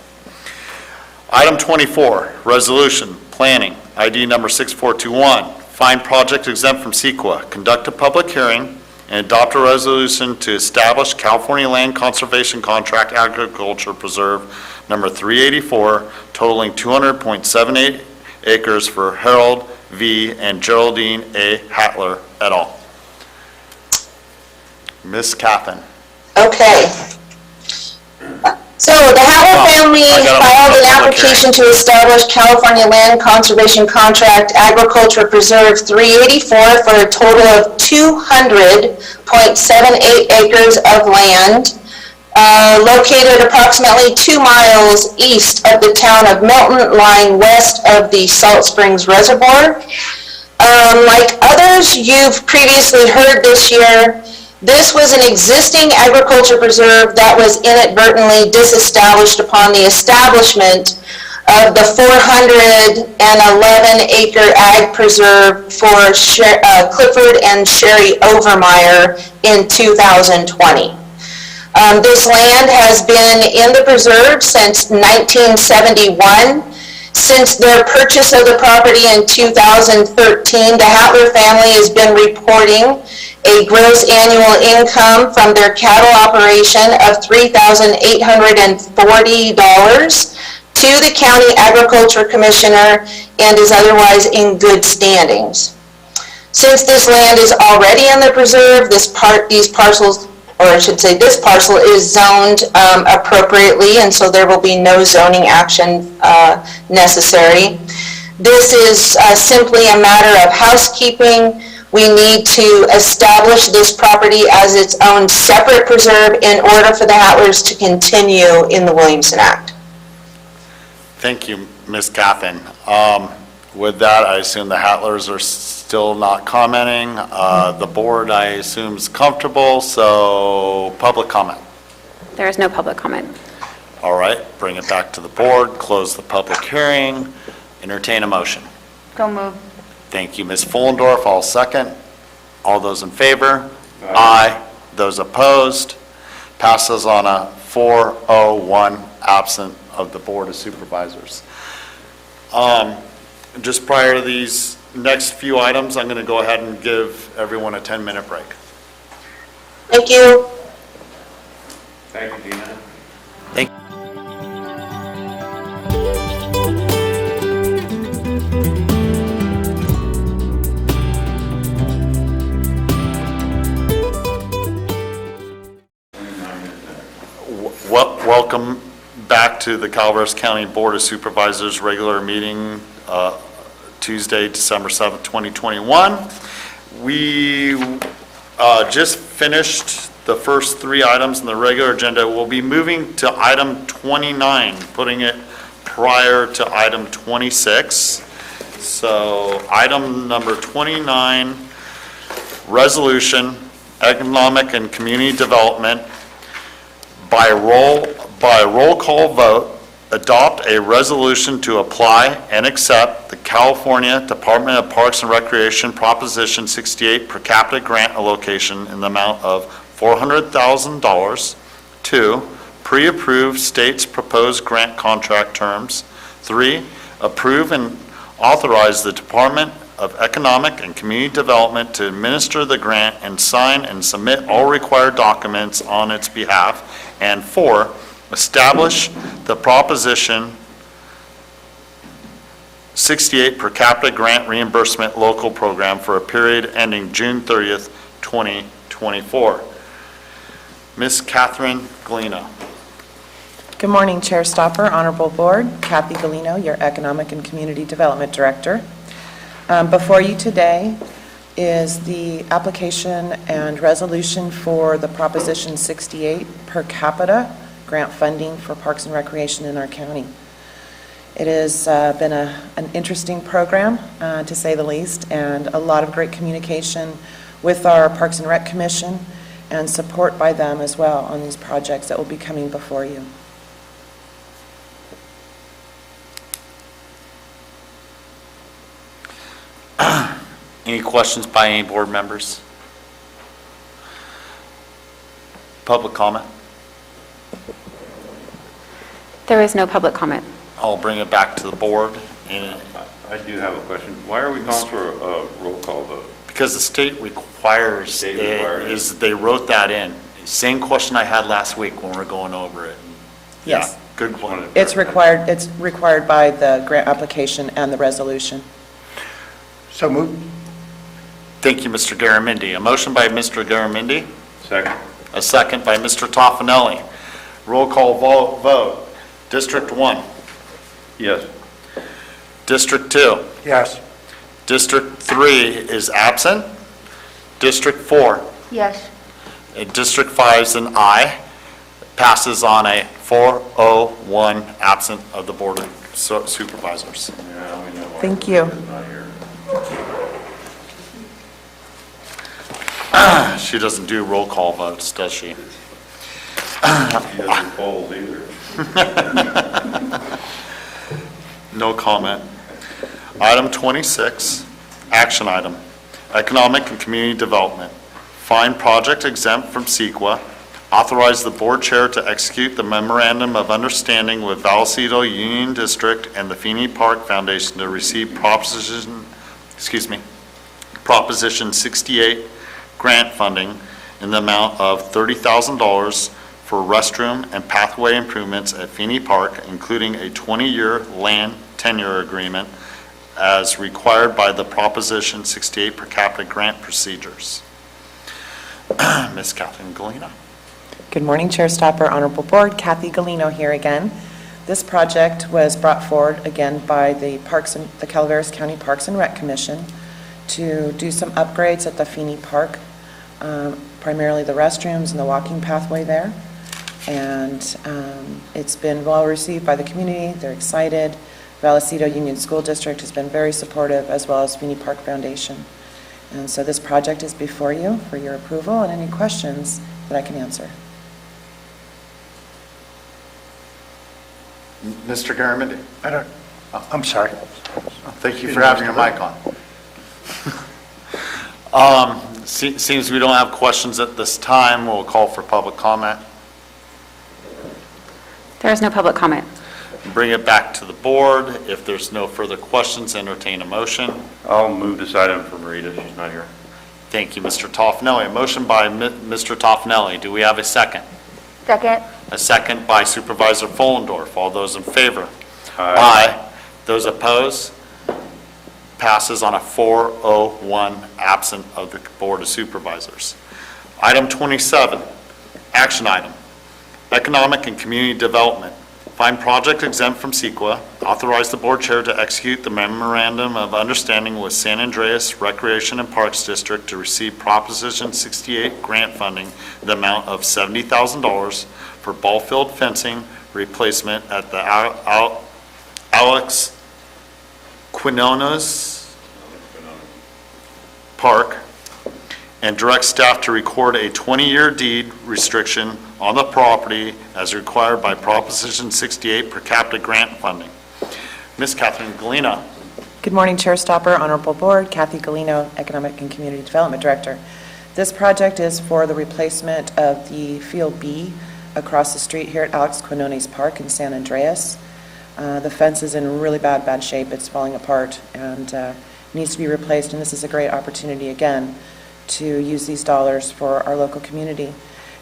Item 24, resolution, planning, ID number 6421, find project exempt from Sequa, conduct a public hearing, and adopt a resolution to establish California Land Conservation Contract Agriculture Preserve number 384, totaling 200.78 acres for Harold V. and Geraldine A. Hatler et al. Ms. Cathan. Okay. So the Hatler family filed an application to establish California Land Conservation Contract Agriculture Preserve 384 for a total of 200.78 acres of land located approximately 2 miles east of the town of Milton, lying west of the Salt Springs Reservoir. Like others you've previously heard this year, this was an existing agriculture preserve that was inadvertently disestablished upon the establishment of the 411-acre ag preserve for Clifford and Sherry Overmeyer in 2020. This land has been in the preserve since 1971. Since their purchase of the property in 2013, the Hatler family has been reporting a gross annual income from their cattle operation of $3,840 to the County Agriculture Commissioner and is otherwise in good standings. Since this land is already in the preserve, these parcels, or I should say this parcel, is zoned appropriately, and so there will be no zoning action necessary. This is simply a matter of housekeeping. We need to establish this property as its own separate preserve in order for the Hatlers to continue in the Williamson Act. Thank you, Ms. Catherine. With that, I assume the Hatlers are still not commenting. The board, I assume, is comfortable, so public comment. There is no public comment. All right, bring it back to the board, close the public hearing, entertain a motion. So moved. Thank you, Ms. Fullendorf. All second. All those in favor? Aye. Those opposed? Passes on a 4-0-1 absent of the Board of Supervisors. Just prior to these next few items, I'm going to go ahead and give everyone a 10-minute break. Thank you. Thank you, Dina. Thank Welcome back to the Calaveras County Board of Supervisors regular meeting, Tuesday, December 7th, 2021. We just finished the first three items in the regular agenda. We'll be moving to item 29, putting it prior to item 26. So item number 29, resolution, economic and community development. By roll call vote, adopt a resolution to apply and accept the California Department of Parks and Recreation Proposition 68 per capita grant allocation in the amount of $400,000. 2, pre-approve state's proposed grant contract terms. 3, approve and authorize the Department of Economic and Community Development to administer the grant and sign and submit all required documents on its behalf. And 4, establish the Proposition 68 per capita grant reimbursement local program for a period ending June 30th, 2024. Ms. Catherine Galino. Good morning, Chair Stopper, Honorable Board. Kathy Galino, your Economic and Community Development Director. Before you today is the application and resolution for the Proposition 68 per capita grant funding for Parks and Recreation in our county. It has been an interesting program, to say the least, and a lot of great communication with our Parks and Rec Commission and support by them as well on these projects that will be coming before you. Any questions by any board members? Public comment? There is no public comment. I'll bring it back to the board. And I do have a question. Why are we calling for a roll call vote? because the state requires it, is they wrote that in. Same question I had last week when we were going over it. Yes. Yeah, good point. It's required by the grant application and the resolution. So moved. Thank you, Mr. Garamendi. A motion by Mr. Garamendi. Second. A second by Mr. Toffanelli. Roll call vote. District 1. Yes. District 2. Yes. District 3 is absent. District 4. Yes. District 5 is an aye. Passes on a 4-0-1 absent of the Board of Supervisors. Yeah, we know why. Thank you. He's not here. She doesn't do roll call votes, does she? He doesn't fold either. No comment. Item 26, action item, economic and community development. Find project exempt from Sequa. Authorize the board chair to execute the memorandum of understanding with Vallecito Union District and the Feeney Park Foundation to receive Proposition 68 grant funding in the amount of $30,000 for restroom and pathway improvements at Feeney Park, including a 20-year land tenure agreement as required by the Proposition 68 per capita grant procedures. Ms. Catherine Galina. Good morning, Chair Stopper, Honorable Board. Kathy Galino here again. This project was brought forward again by the Calaveras County Parks and Rec Commission to do some upgrades at the Feeney Park, primarily the restrooms and the walking pathway there. And it's been well received by the community. They're excited. Vallecito Union School District has been very supportive, as well as Feeney Park Foundation. And so this project is before you for your approval and any questions that I can answer. Mr. Garamendi. I'm sorry. Thank you for having your mic on. Seems we don't have questions at this time. We'll call for public comment. There is no public comment. Bring it back to the board. If there's no further questions, entertain a motion. I'll move this item for Marita, she's not here. Thank you, Mr. Toffenelli. A motion by Mr. Toffenelli. Do we have a second? Second. A second by Supervisor Fullendorf. All those in favor? Aye. Those opposed? Passes on a 4-0-1 absent of the Board of Supervisors. Item 27, action item, Economic and Community Development. Find project exempt from Sequa. Authorize the board chair to execute the memorandum of understanding with San Andreas Recreation and Parks District to receive Proposition 68 grant funding in the amount of $70,000 for ball field fencing replacement at the Alex Quinones Park, and direct staff to record a 20-year deed restriction on the property as required by Proposition 68 per capita grant funding. Ms. Catherine Galina. Good morning, Chair Stopper, Honorable Board. Kathy Galino, Economic and Community Development Director. This project is for the replacement of the Field B across the street here at Alex Quinones Park in San Andreas. The fence is in really bad shape. It's falling apart and needs to be replaced, and this is a great opportunity again to use these dollars for our local community.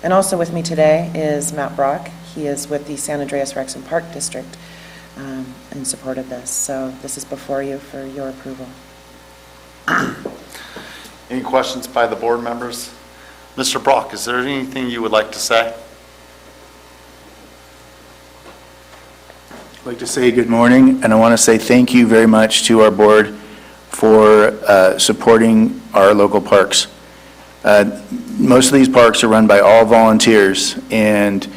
And also with me today is Matt Brock. He is with the San Andreas Rex and Park District in support of this. So this is before you for your approval. Any questions by the board members? Mr. Brock, is there anything you would like to say? I'd like to say good morning, and I want to say thank you very much to our board for supporting our local parks. Most of these parks are run by all volunteers, and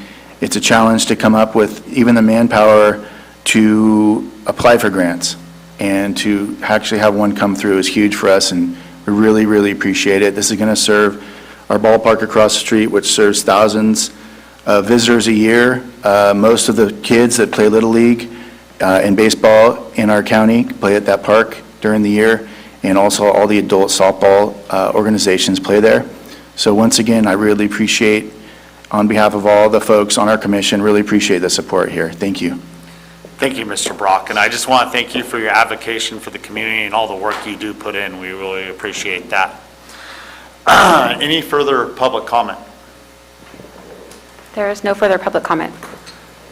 it's a challenge to come up with even the manpower to apply for grants. And to actually have one come through is huge for us, and we really, really appreciate it. This is going to serve our ballpark across the street, which serves thousands of visitors a year. Most of the kids that play Little League and baseball in our county play at that park during the year, and also all the adult softball organizations play there. So once again, I really appreciate, on behalf of all the folks on our commission, really appreciate the support here. Thank you. Thank you, Mr. Brock, and I just want to thank you for your advocacy for the community and all the work you do put in. We really appreciate that. Any further public comment? There is no further public comment.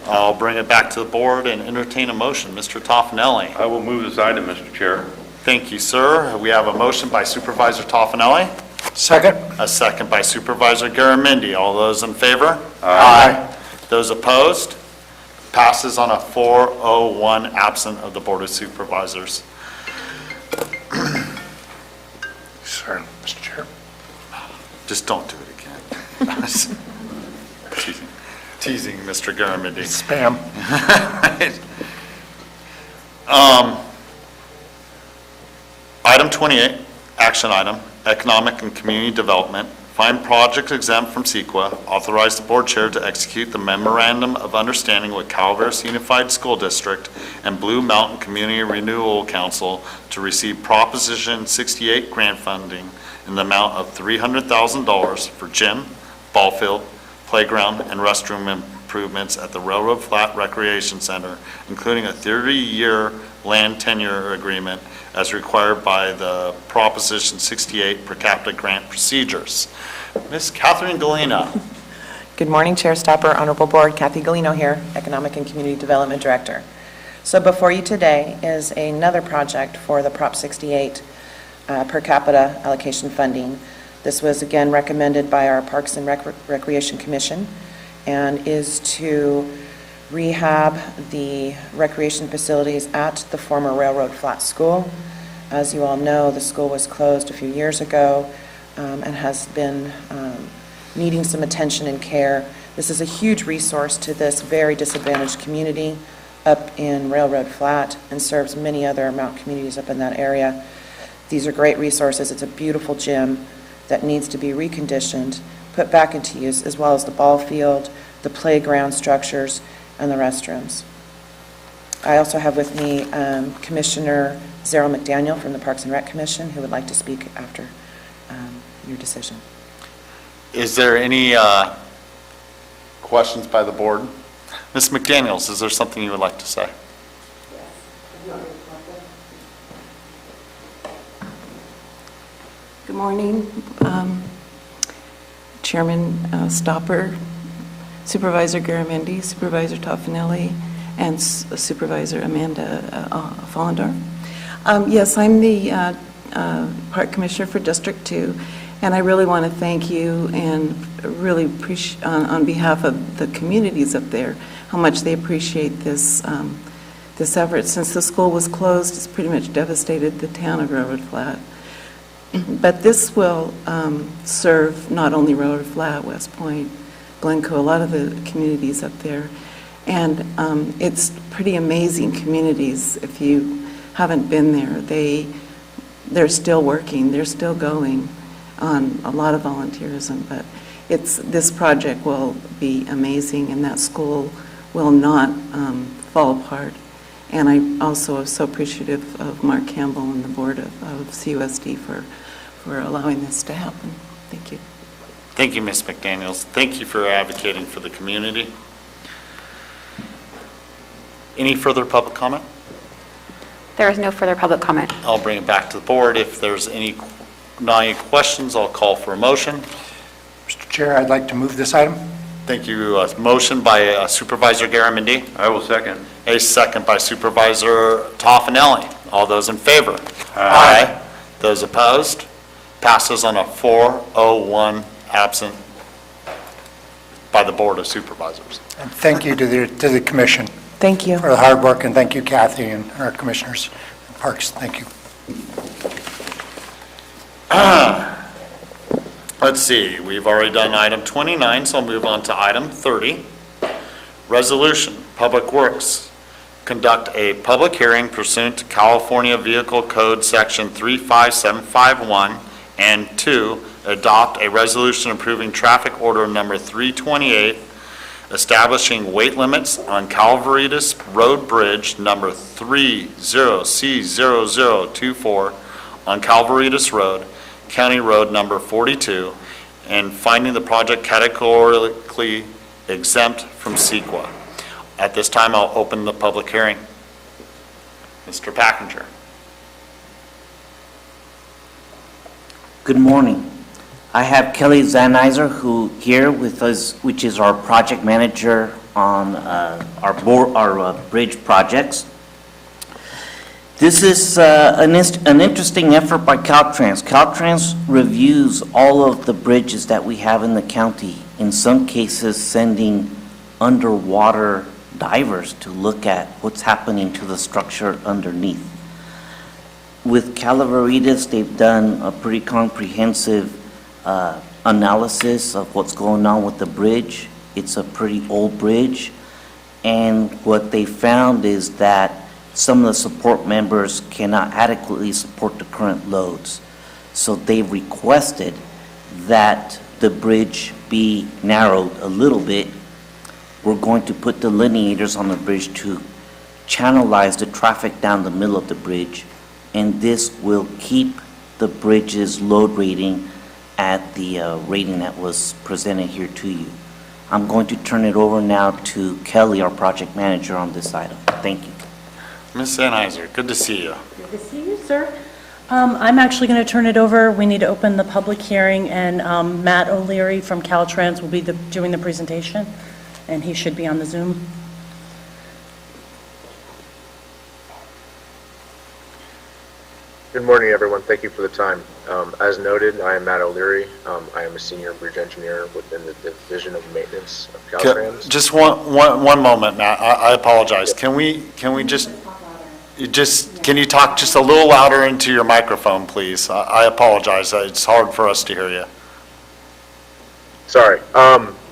I'll bring it back to the board and entertain a motion. Mr. Toffenelli. I will move this item, Mr. Chair. Thank you, sir. We have a motion by Supervisor Toffenelli. Second. A second by Supervisor Garamendi. All those in favor? Aye. Those opposed? Passes on a 4-0-1 absent of the Board of Supervisors. Sorry, Mr. Chair. Just don't do it again. Teasing Mr. Garamendi. Spam. Item 28, action item, Economic and Community Development. Find project exempt from Sequa. Authorize the board chair to execute the memorandum of understanding with Calaveras Unified School District and Blue Mountain Community Renewal Council to receive Proposition 68 grant funding in the amount of $300,000 for gym, ball field, playground, and restroom improvements at the Railroad Flat Recreation Center, including a 30-year land tenure agreement as required by the Proposition 68 per capita grant procedures. Ms. Catherine Galina. Good morning, Chair Stopper, Honorable Board. Kathy Galino here, Economic and Community Development Director. So before you today is another project for the Prop 68 per capita allocation funding. This was again recommended by our Parks and Recreation Commission and is to rehab the recreation facilities at the former Railroad Flat School. As you all know, the school was closed a few years ago and has been needing some attention and care. This is a huge resource to this very disadvantaged community up in Railroad Flat and serves many other Mount communities up in that area. These are great resources. It's a beautiful gym that needs to be reconditioned, put back into use, as well as the ball field, the playground structures, and the restrooms. I also have with me Commissioner Zero McDaniel from the Parks and Rec Commission, who would like to speak after your decision. Is there any questions by the board? Ms. McDaniels, is there something you would like to say? Good morning, Chairman Stopper, Supervisor Garamendi, Supervisor Toffanelli, and Supervisor Amanda Follendorf. Yes, I'm the Park Commissioner for District 2, and I really want to thank you and really appreciate, on behalf of the communities up there, how much they appreciate this this effort. Since the school was closed, it's pretty much devastated the town of Railroad Flat. But this will serve not only Railroad Flat, West Point, Glencoe, a lot of the communities up there. And it's pretty amazing communities. If you haven't been there, they're still working, they're still going on a lot of volunteerism. But this project will be amazing, and that school will not fall apart. And I also am so appreciative of Mark Campbell and the board of CUSD for allowing this to happen. Thank you. Thank you, Ms. McDaniels. Thank you for advocating for the community. Any further public comment? There is no further public comment. I'll bring it back to the board. If there's not any questions, I'll call for a motion. Mr. Chair, I'd like to move this item. Thank you. Motion by Supervisor Garamendi. I will second. A second by Supervisor Toffanelli. All those in favor? Aye. Those opposed? Passes on a 401 absent by the Board of Supervisors. And thank you to the commission Thank you. for the hard work, and thank you, Kathy, and our commissioners and Parks. Thank you. Let's see, we've already done item 29, so I'll move on to item 30. Resolution, Public Works. Conduct a public hearing pursuant to California Vehicle Code Section 35751, and 2, adopt a resolution approving traffic order number 328, establishing weight limits on Calvaritis Road Bridge number 30C0024 on Calvaritis Road, County Road number 42, and finding the project categorically exempt from Sequa. At this time, I'll open the public hearing. Mr. Packinger. Good morning. I have Kelly Zanizer who here with us, which is our project manager on our bridge projects. This is an interesting effort by Caltrans. Caltrans reviews all of the bridges that we have in the county, in some cases sending underwater divers to look at what's happening to the structure underneath. With Calvaritis, they've done a pretty comprehensive analysis of what's going on with the bridge. It's a pretty old bridge, and what they found is that some of the support members cannot adequately support the current loads. So they requested that the bridge be narrowed a little bit. We're going to put delineators on the bridge to channelize the traffic down the middle of the bridge, and this will keep the bridge's load rating at the rating that was presented here to you. I'm going to turn it over now to Kelly, our project manager, on this item. Thank you. Ms. Sennheiser, good to see you. Good to see you, sir. I'm actually going to turn it over. We need to open the public hearing, and Matt O'Leary from Caltrans will be doing the presentation, and he should be on the Zoom. Good morning, everyone. Thank you for the time. As noted, I am Matt O'Leary. I am a senior bridge engineer within the Division of Maintenance of Caltrans. Just one moment, Matt. I apologize. Can we just, can you talk just a little louder into your microphone, please? I apologize. It's hard for us to hear you. Sorry.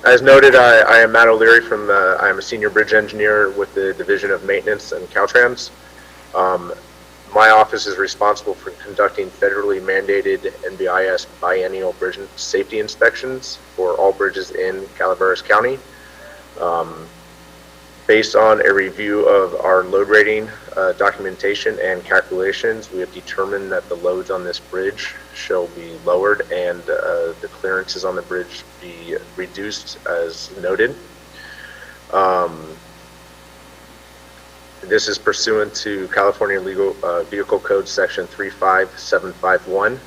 As noted, I am Matt O'Leary I am a senior bridge engineer with the Division of Maintenance and Caltrans. My office is responsible for conducting federally mandated NBIS biennial bridge safety inspections for all bridges in Calaveras County. Based on a review of our load rating documentation and calculations, we have determined that the loads on this bridge shall be lowered and the clearances on the bridge be reduced as noted. This is pursuant to California Vehicle Code Section 35751,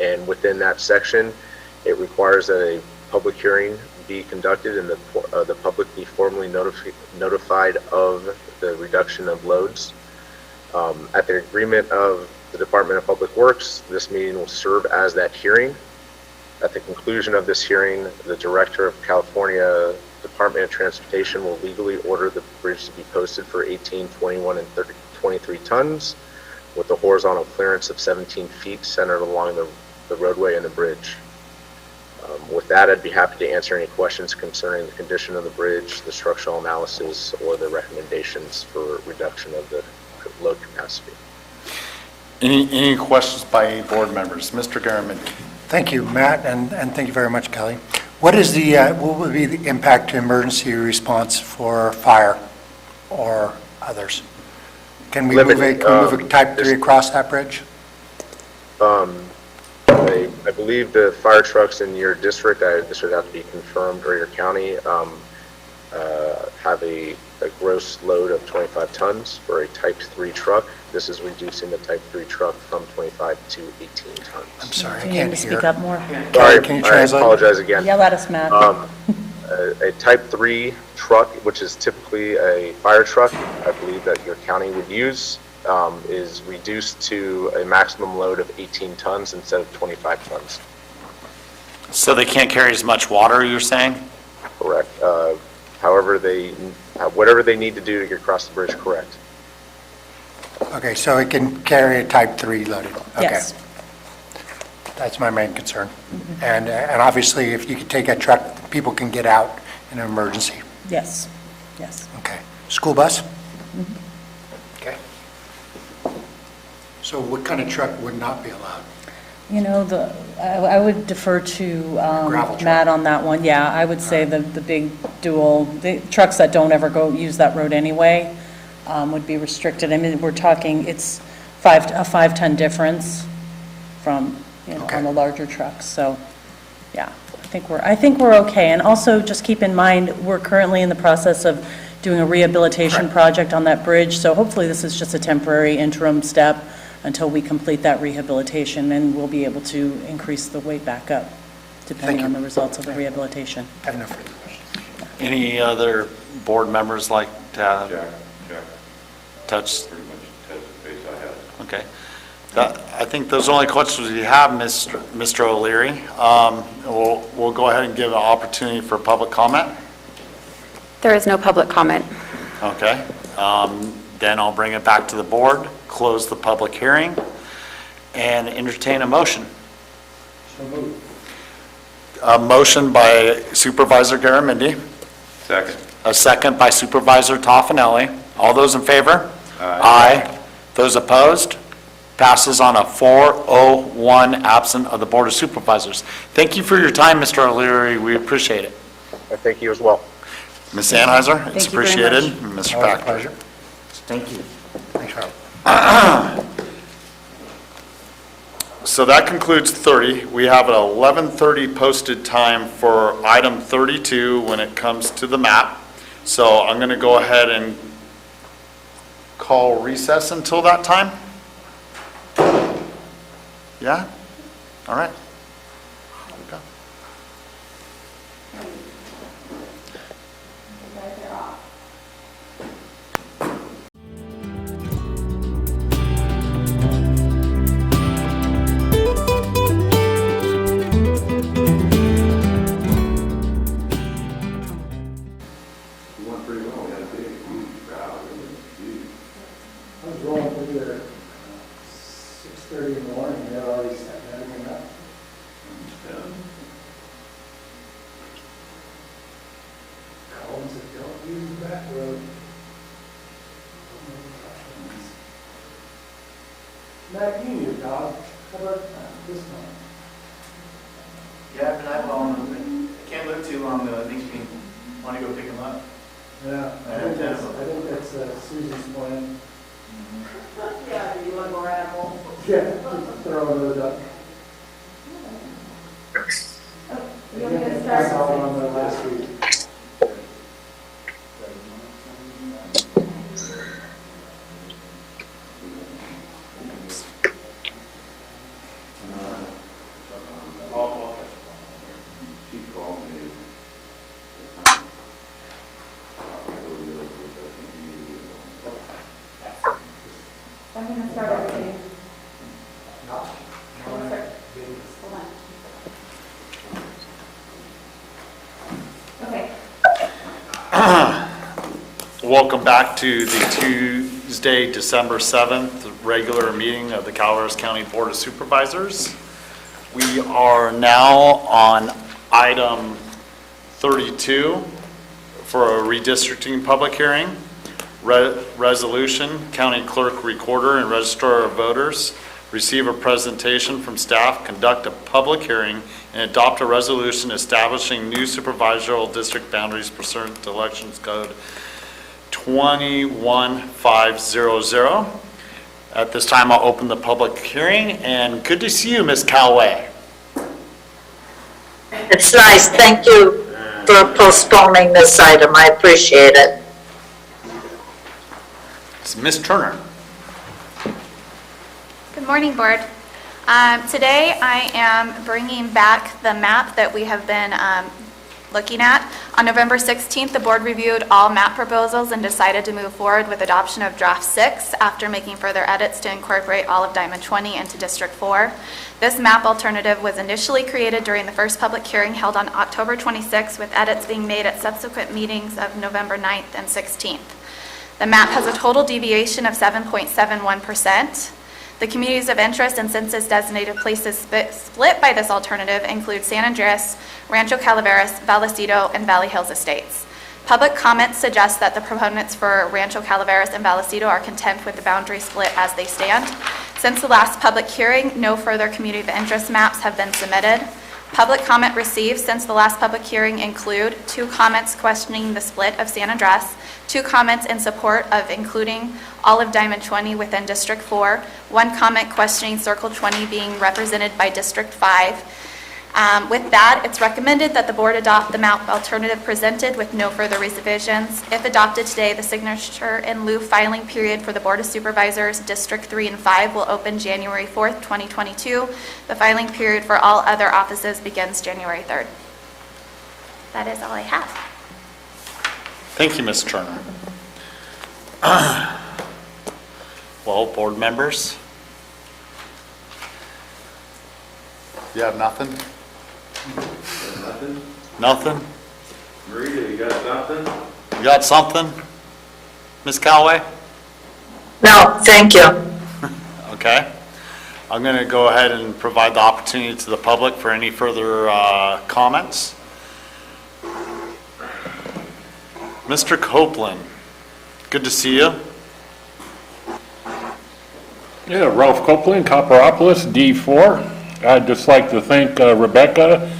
and within that section, it requires that a public hearing be conducted and the public be formally notified of the reduction of loads. At the agreement of the Department of Public Works, this meeting will serve as that hearing. At the conclusion of this hearing, the Director of California Department of Transportation will legally order the bridge to be posted for 18, 21, and 23 tons with a horizontal clearance of 17 feet centered along the roadway and the bridge. With that, I'd be happy to answer any questions concerning the condition of the bridge, the structural analysis, or the recommendations for reduction of the load capacity. Any questions by any board members? Mr. Garamendi. Thank you, Matt, and thank you very much, Kelly. What would be the impact to emergency response for fire or others? Can we move a type 3 across that bridge? I believe the fire trucks in your district, this would have to be confirmed, or your county, have a gross load of 25 tons for a type 3 truck. This is reducing the type 3 truck from 25 to 18 tons. I'm sorry, I Do you can't need to hear. speak up more? Sorry, Can you translate? I apologize again. Yell at us, Matt. A type 3 truck, which is typically a fire truck, I believe that your county would use, is reduced to a maximum load of 18 tons instead of 25 tons. So they can't carry as much water, you're saying? Correct. However, whatever they need to do to get across the bridge, correct. Okay, so it can carry a type 3 loaded? Okay. Yes. That's my main concern. And obviously, if you could take that truck, people can get out in an emergency. Yes, yes. Okay. School bus? Okay. So what kind of truck would not be allowed? You know, I would defer to Gravel truck. Matt on that one. Yeah, I would say the big dual, the trucks that don't ever use that road anyway would be restricted. I mean, we're talking, it's a 5-ton difference from, on the larger trucks. So, yeah, I think we're okay. And also, just keep in mind, we're currently in the process of doing a rehabilitation project on that bridge. So hopefully this is just a temporary interim step until we complete that rehabilitation, and we'll be able to increase the weight back up, depending on the results of the rehabilitation. I have no further questions. Any other board members like to touch? Pretty much touched the base I had. Okay. I think those are the only questions we have, Mr. O'Leary. We'll go ahead and give an opportunity for public comment. There is no public comment. Okay. Then I'll bring it back to the board, close the public hearing, and entertain a motion. So moved. A motion by Supervisor Garamendi. Second. A second by Supervisor Toffenelli. All those in favor? Aye. Those opposed? Passes on a 4-0-1 absent of the Board of Supervisors. Thank you for your time, Mr. O'Leary. We appreciate it. I thank you as well. Ms. Anheuser, it's Thank you very appreciated. much. Mr. Always a Packer. pleasure. Thank you. Thanks, Harold. So that concludes 30. We have an 11:30 posted time for item 32 when it comes to the map. So I'm going to go ahead and call recess until that time. Yeah? All right. Here we go. that you, dog? How about this one? Yeah, I've been eyeballing them. I can't live too long though. I think you want to go pick them up. Yeah, I think that's Susan's plan. Yeah, do you want more animals? Yeah, just throw those up. You want me to start? I saw one on the last week. I'm going to start everything. Okay. Welcome back to the Tuesday, December 7th, regular meeting of the Calaveras County Board of Supervisors. We are now on item 32 for a redistricting public hearing. Resolution, County Clerk, Recorder, and Registrar of Voters receive a presentation from staff, conduct a public hearing, and adopt a resolution establishing new supervisory district boundaries pursuant to Elections Code 21500. At this time, I'll open the public hearing, and good to see you, Ms. Calway. It's nice. Thank you for postponing this item. I appreciate it. It's Ms. Turner. Good morning, Board. Today, I am bringing back the map that we have been looking at. On November 16th, the Board reviewed all map proposals and decided to move forward with adoption of Draft 6 after making further edits to incorporate all of Diamond 20 into District 4. This map alternative was initially created during the first public hearing held on October 26th, with edits being made at subsequent meetings of November 9th and 16th. The map has a total deviation of 7.71%. The communities of interest and census designated places split by this alternative include San Andreas, Rancho Calaveras, Vallecito, and Valley Hills Estates. Public comments suggest that the proponents for Rancho Calaveras and Vallecito are content with the boundary split as they stand. Since the last public hearing, no further community of interest maps have been submitted. Public comment received since the last public hearing include 2 comments questioning the split of San Andreas, 2 comments in support of including all of Diamond 20 within District 4, 1 comment questioning Circle 20 being represented by District 5. With that, it's recommended that the Board adopt the map alternative presented with no further revisions. If adopted today, the signature in lieu filing period for the Board of Supervisors, District 3 and 5 will open January 4th, 2022. The filing period for all other offices begins January 3rd. That is all I have. Thank you, Ms. Turner. Well, board members, you have nothing? Nothing? Nothing? Marita, you got nothing? You got something, Ms. Calway? No, thank you. Okay. I'm going to go ahead and provide the opportunity to the public for any further comments. Mr. Copeland, good to see you. Yeah, Ralph Copeland, Copperopolis, D4. I'd just like to thank Rebecca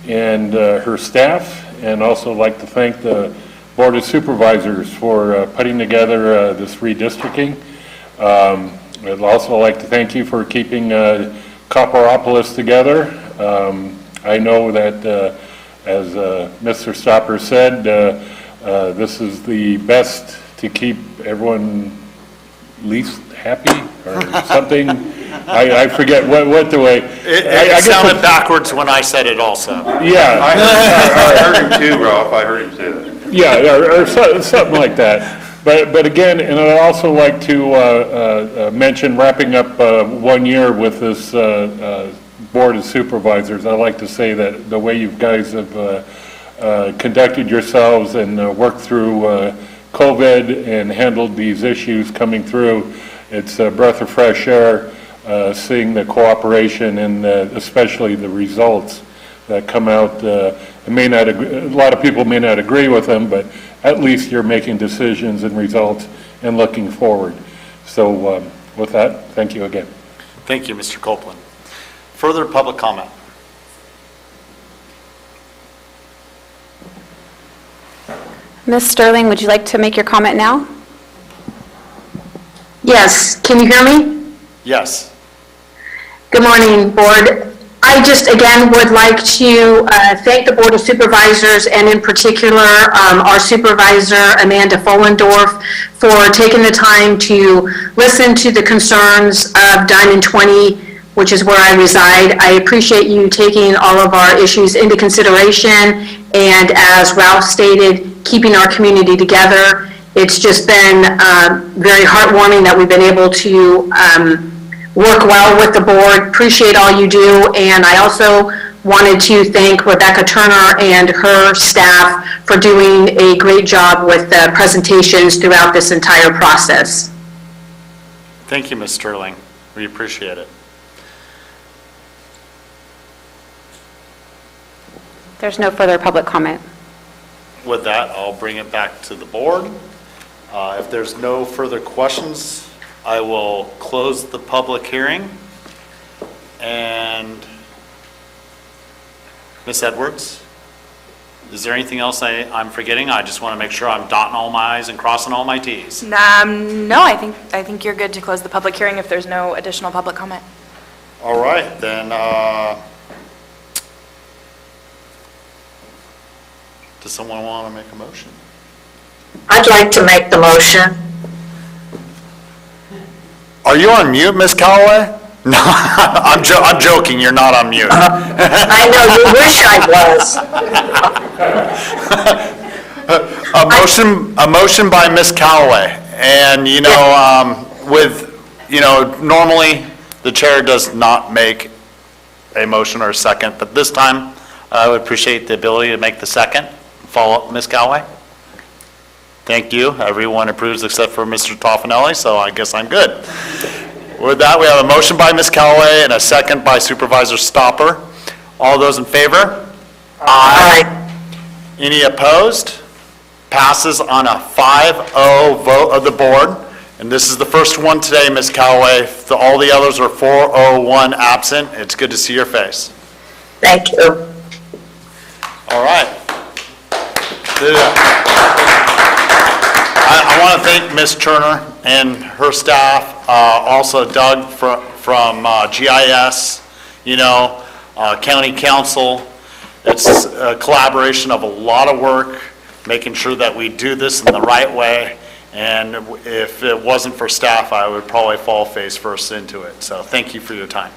and her staff, and also like to thank the Board of Supervisors for putting together this redistricting. I'd also like to thank you for keeping Copperopolis together. I know that, as Mr. Stopper said, this is the best to keep everyone least happy or something. I forget what the way. It sounded backwards when I said it also. Yeah. I heard him too, Ralph. I heard him say that. Yeah, or something like that. But again, and I'd also like to mention wrapping up 1 year with this Board of Supervisors. I'd like to say that the way you guys have conducted yourselves and worked through COVID and handled these issues coming through, it's a breath of fresh air seeing the cooperation and especially the results that come out. A lot of people may not agree with them, but at least you're making decisions and results and looking forward. So with that, thank you again. Thank you, Mr. Copeland. Further public comment? Ms. Sterling, would you like to make your comment now? Yes, can you hear me? Yes. Good morning, Board. I just, again, would like to thank the Board of Supervisors, and in particular, our Supervisor, Amanda Follendorf, for taking the time to listen to the concerns of Diamond 20, which is where I reside. I appreciate you taking all of our issues into consideration, and as Ralph stated, keeping our community together. It's just been very heartwarming that we've been able to work well with the board. Appreciate all you do, and I also wanted to thank Rebecca Turner and her staff for doing a great job with the presentations throughout this entire process. Thank you, Ms. Sterling. We appreciate it. There's no further public comment. With that, I'll bring it back to the board. If there's no further questions, I will close the public hearing. And Ms. Edwards, is there anything else I'm forgetting? I just want to make sure I'm dotting all my I's and crossing all my T's. No, I think you're good to close the public hearing if there's no additional public comment. All right, then, does someone want to make a motion? I'd like to make the motion. Are you on mute, Ms. Callaway? No, I'm joking, you're not on mute. I know, you wish I was. A motion by Ms. Callaway, and normally the chair does not make a motion or a second, but this time I would appreciate the ability to make the second. Follow up, Ms. Callaway. Thank you. Everyone approves except for Mr. Toffanelli, so I guess I'm good. With that, we have a motion by Ms. Callaway and a second by Supervisor Stopper. All those in favor? Aye. Any opposed? Passes on a 5-0 vote of the board. And this is the first one today, Ms. Callaway. All the others are 4-0-1 absent. It's good to see your face. Thank you. All right. I want to thank Ms. Turner and her staff, also Doug from GIS, County Council. It's a collaboration of a lot of work, making sure that we do this in the right way. And if it wasn't for staff, I would probably fall face first into it. So thank you for your time.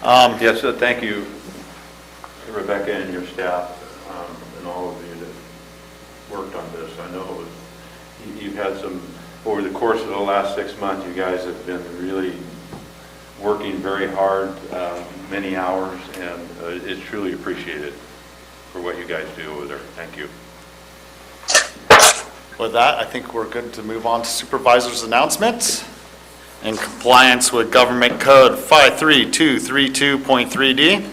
Yes, thank you, Rebecca and your staff, and all of you that worked on this. I know you've had some, over the course of the last 6 months, you guys have been really working very hard, many hours, and it's truly appreciated for what you guys do over there. Thank you. With that, I think we're good to move on to supervisors' announcements. In compliance with Government Code 53232.3D,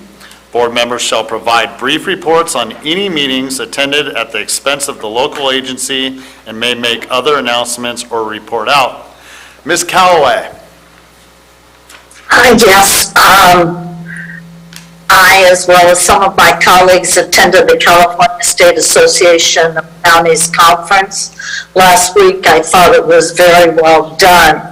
board members shall provide brief reports on any meetings attended at the expense of the local agency and may make other announcements or report out. Ms. Callaway. Yes, I, as well as some of my colleagues, attended the California State Association of Counties Conference last week. I thought it was very well done.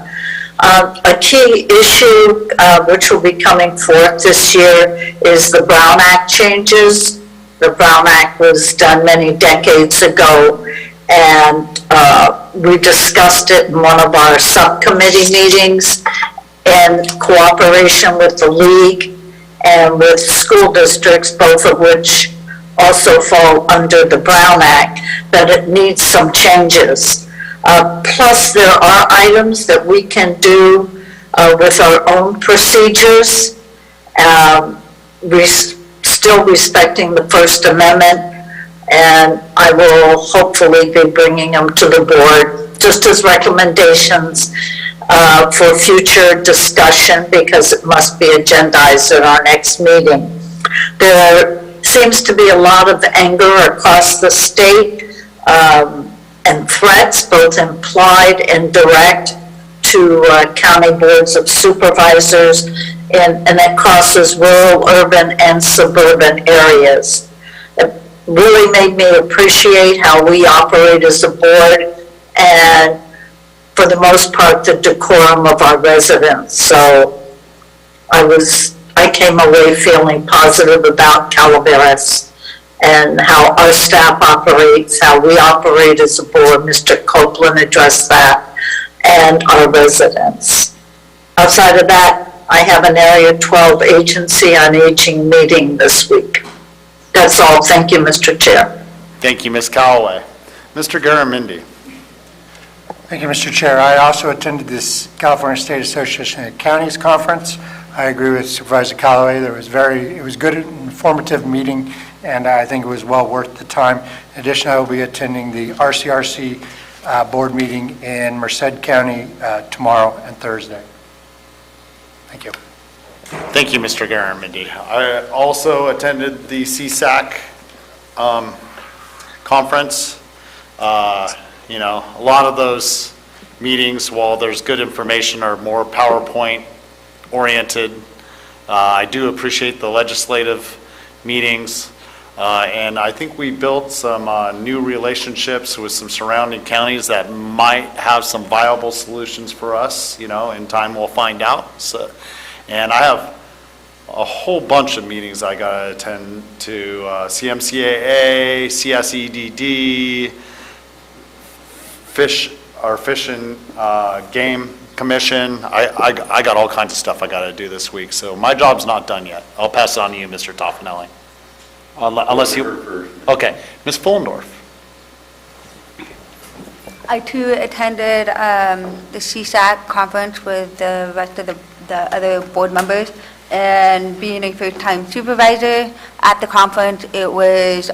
A key issue which will be coming forth this year is the Brown Act changes. The Brown Act was done many decades ago, and we discussed it in one of our subcommittee meetings in cooperation with the League and with school districts, both of which also fall under the Brown Act, that it needs some changes. Plus, there are items that we can do with our own procedures, still respecting the First Amendment, and I will hopefully be bringing them to the board just as recommendations for future discussion, because it must be agendized at our next meeting. There seems to be a lot of anger across the state and threats, both implied and direct, to county boards of supervisors, and it crosses rural, urban, and suburban areas. It really made me appreciate how we operate as a board, and for the most part, the decorum of our residents. So I came away feeling positive about Calaveras and how our staff operates, how we operate as a board. Mr. Copeland addressed that, and our residents. Outside of that, I have an Area 12 Agency on Aging meeting this week. That's all. Thank you, Mr. Chair. Thank you, Ms. Callaway. Mr. Garamendi. Thank you, Mr. Chair. I also attended this California State Association of Counties Conference. I agree with Supervisor Callaway. It was good, informative meeting, and I think it was well worth the time. In addition, I will be attending the RCRC board meeting in Merced County tomorrow and Thursday. Thank you. Thank you, Mr. Garamendi. I also attended the CSAC conference. A lot of those meetings, while there's good information, are more PowerPoint oriented. I do appreciate the legislative meetings, and I think we built some new relationships with some surrounding counties that might have some viable solutions for us. In time we'll find out. And I have a whole bunch of meetings I got to attend to: CMCAA, CSEDD, Fish and Game Commission. I got all kinds of stuff I got to do this week, so my job's not done yet. I'll pass it on to you, Mr. Toffanelli. Unless you... Okay, Ms. Fullendorf. I too attended the CSAC conference with the rest of the other board members, and being a first-time supervisor at the conference, it was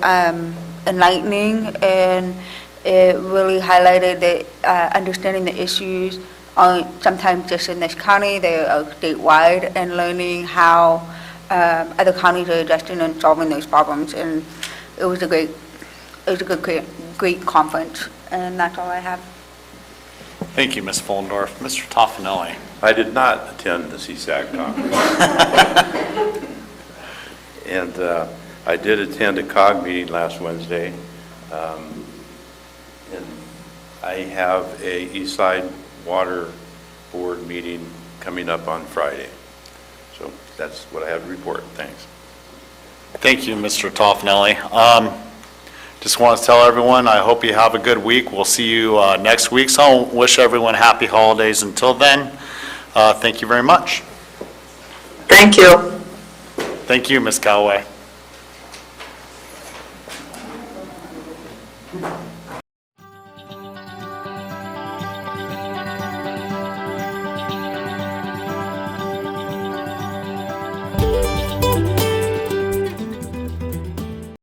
enlightening, and it really highlighted the understanding the issues sometimes just in this county, they are statewide, and learning how other counties are addressing and solving those problems. And it was a great conference, and that's all I have. Thank you, Ms. Fullendorf. Mr. Toffanelli. I did not attend the CSAC conference. And I did attend a COG meeting last Wednesday. And I have a Eastside Water Board meeting coming up on Friday. So that's what I have to report. Thanks. Thank you, Mr. Toffanelli. Just want to tell everyone, I hope you have a good week. We'll see you next week. So I'll wish everyone happy holidays until then. Thank you very much. Thank you. Thank you, Ms. Callaway.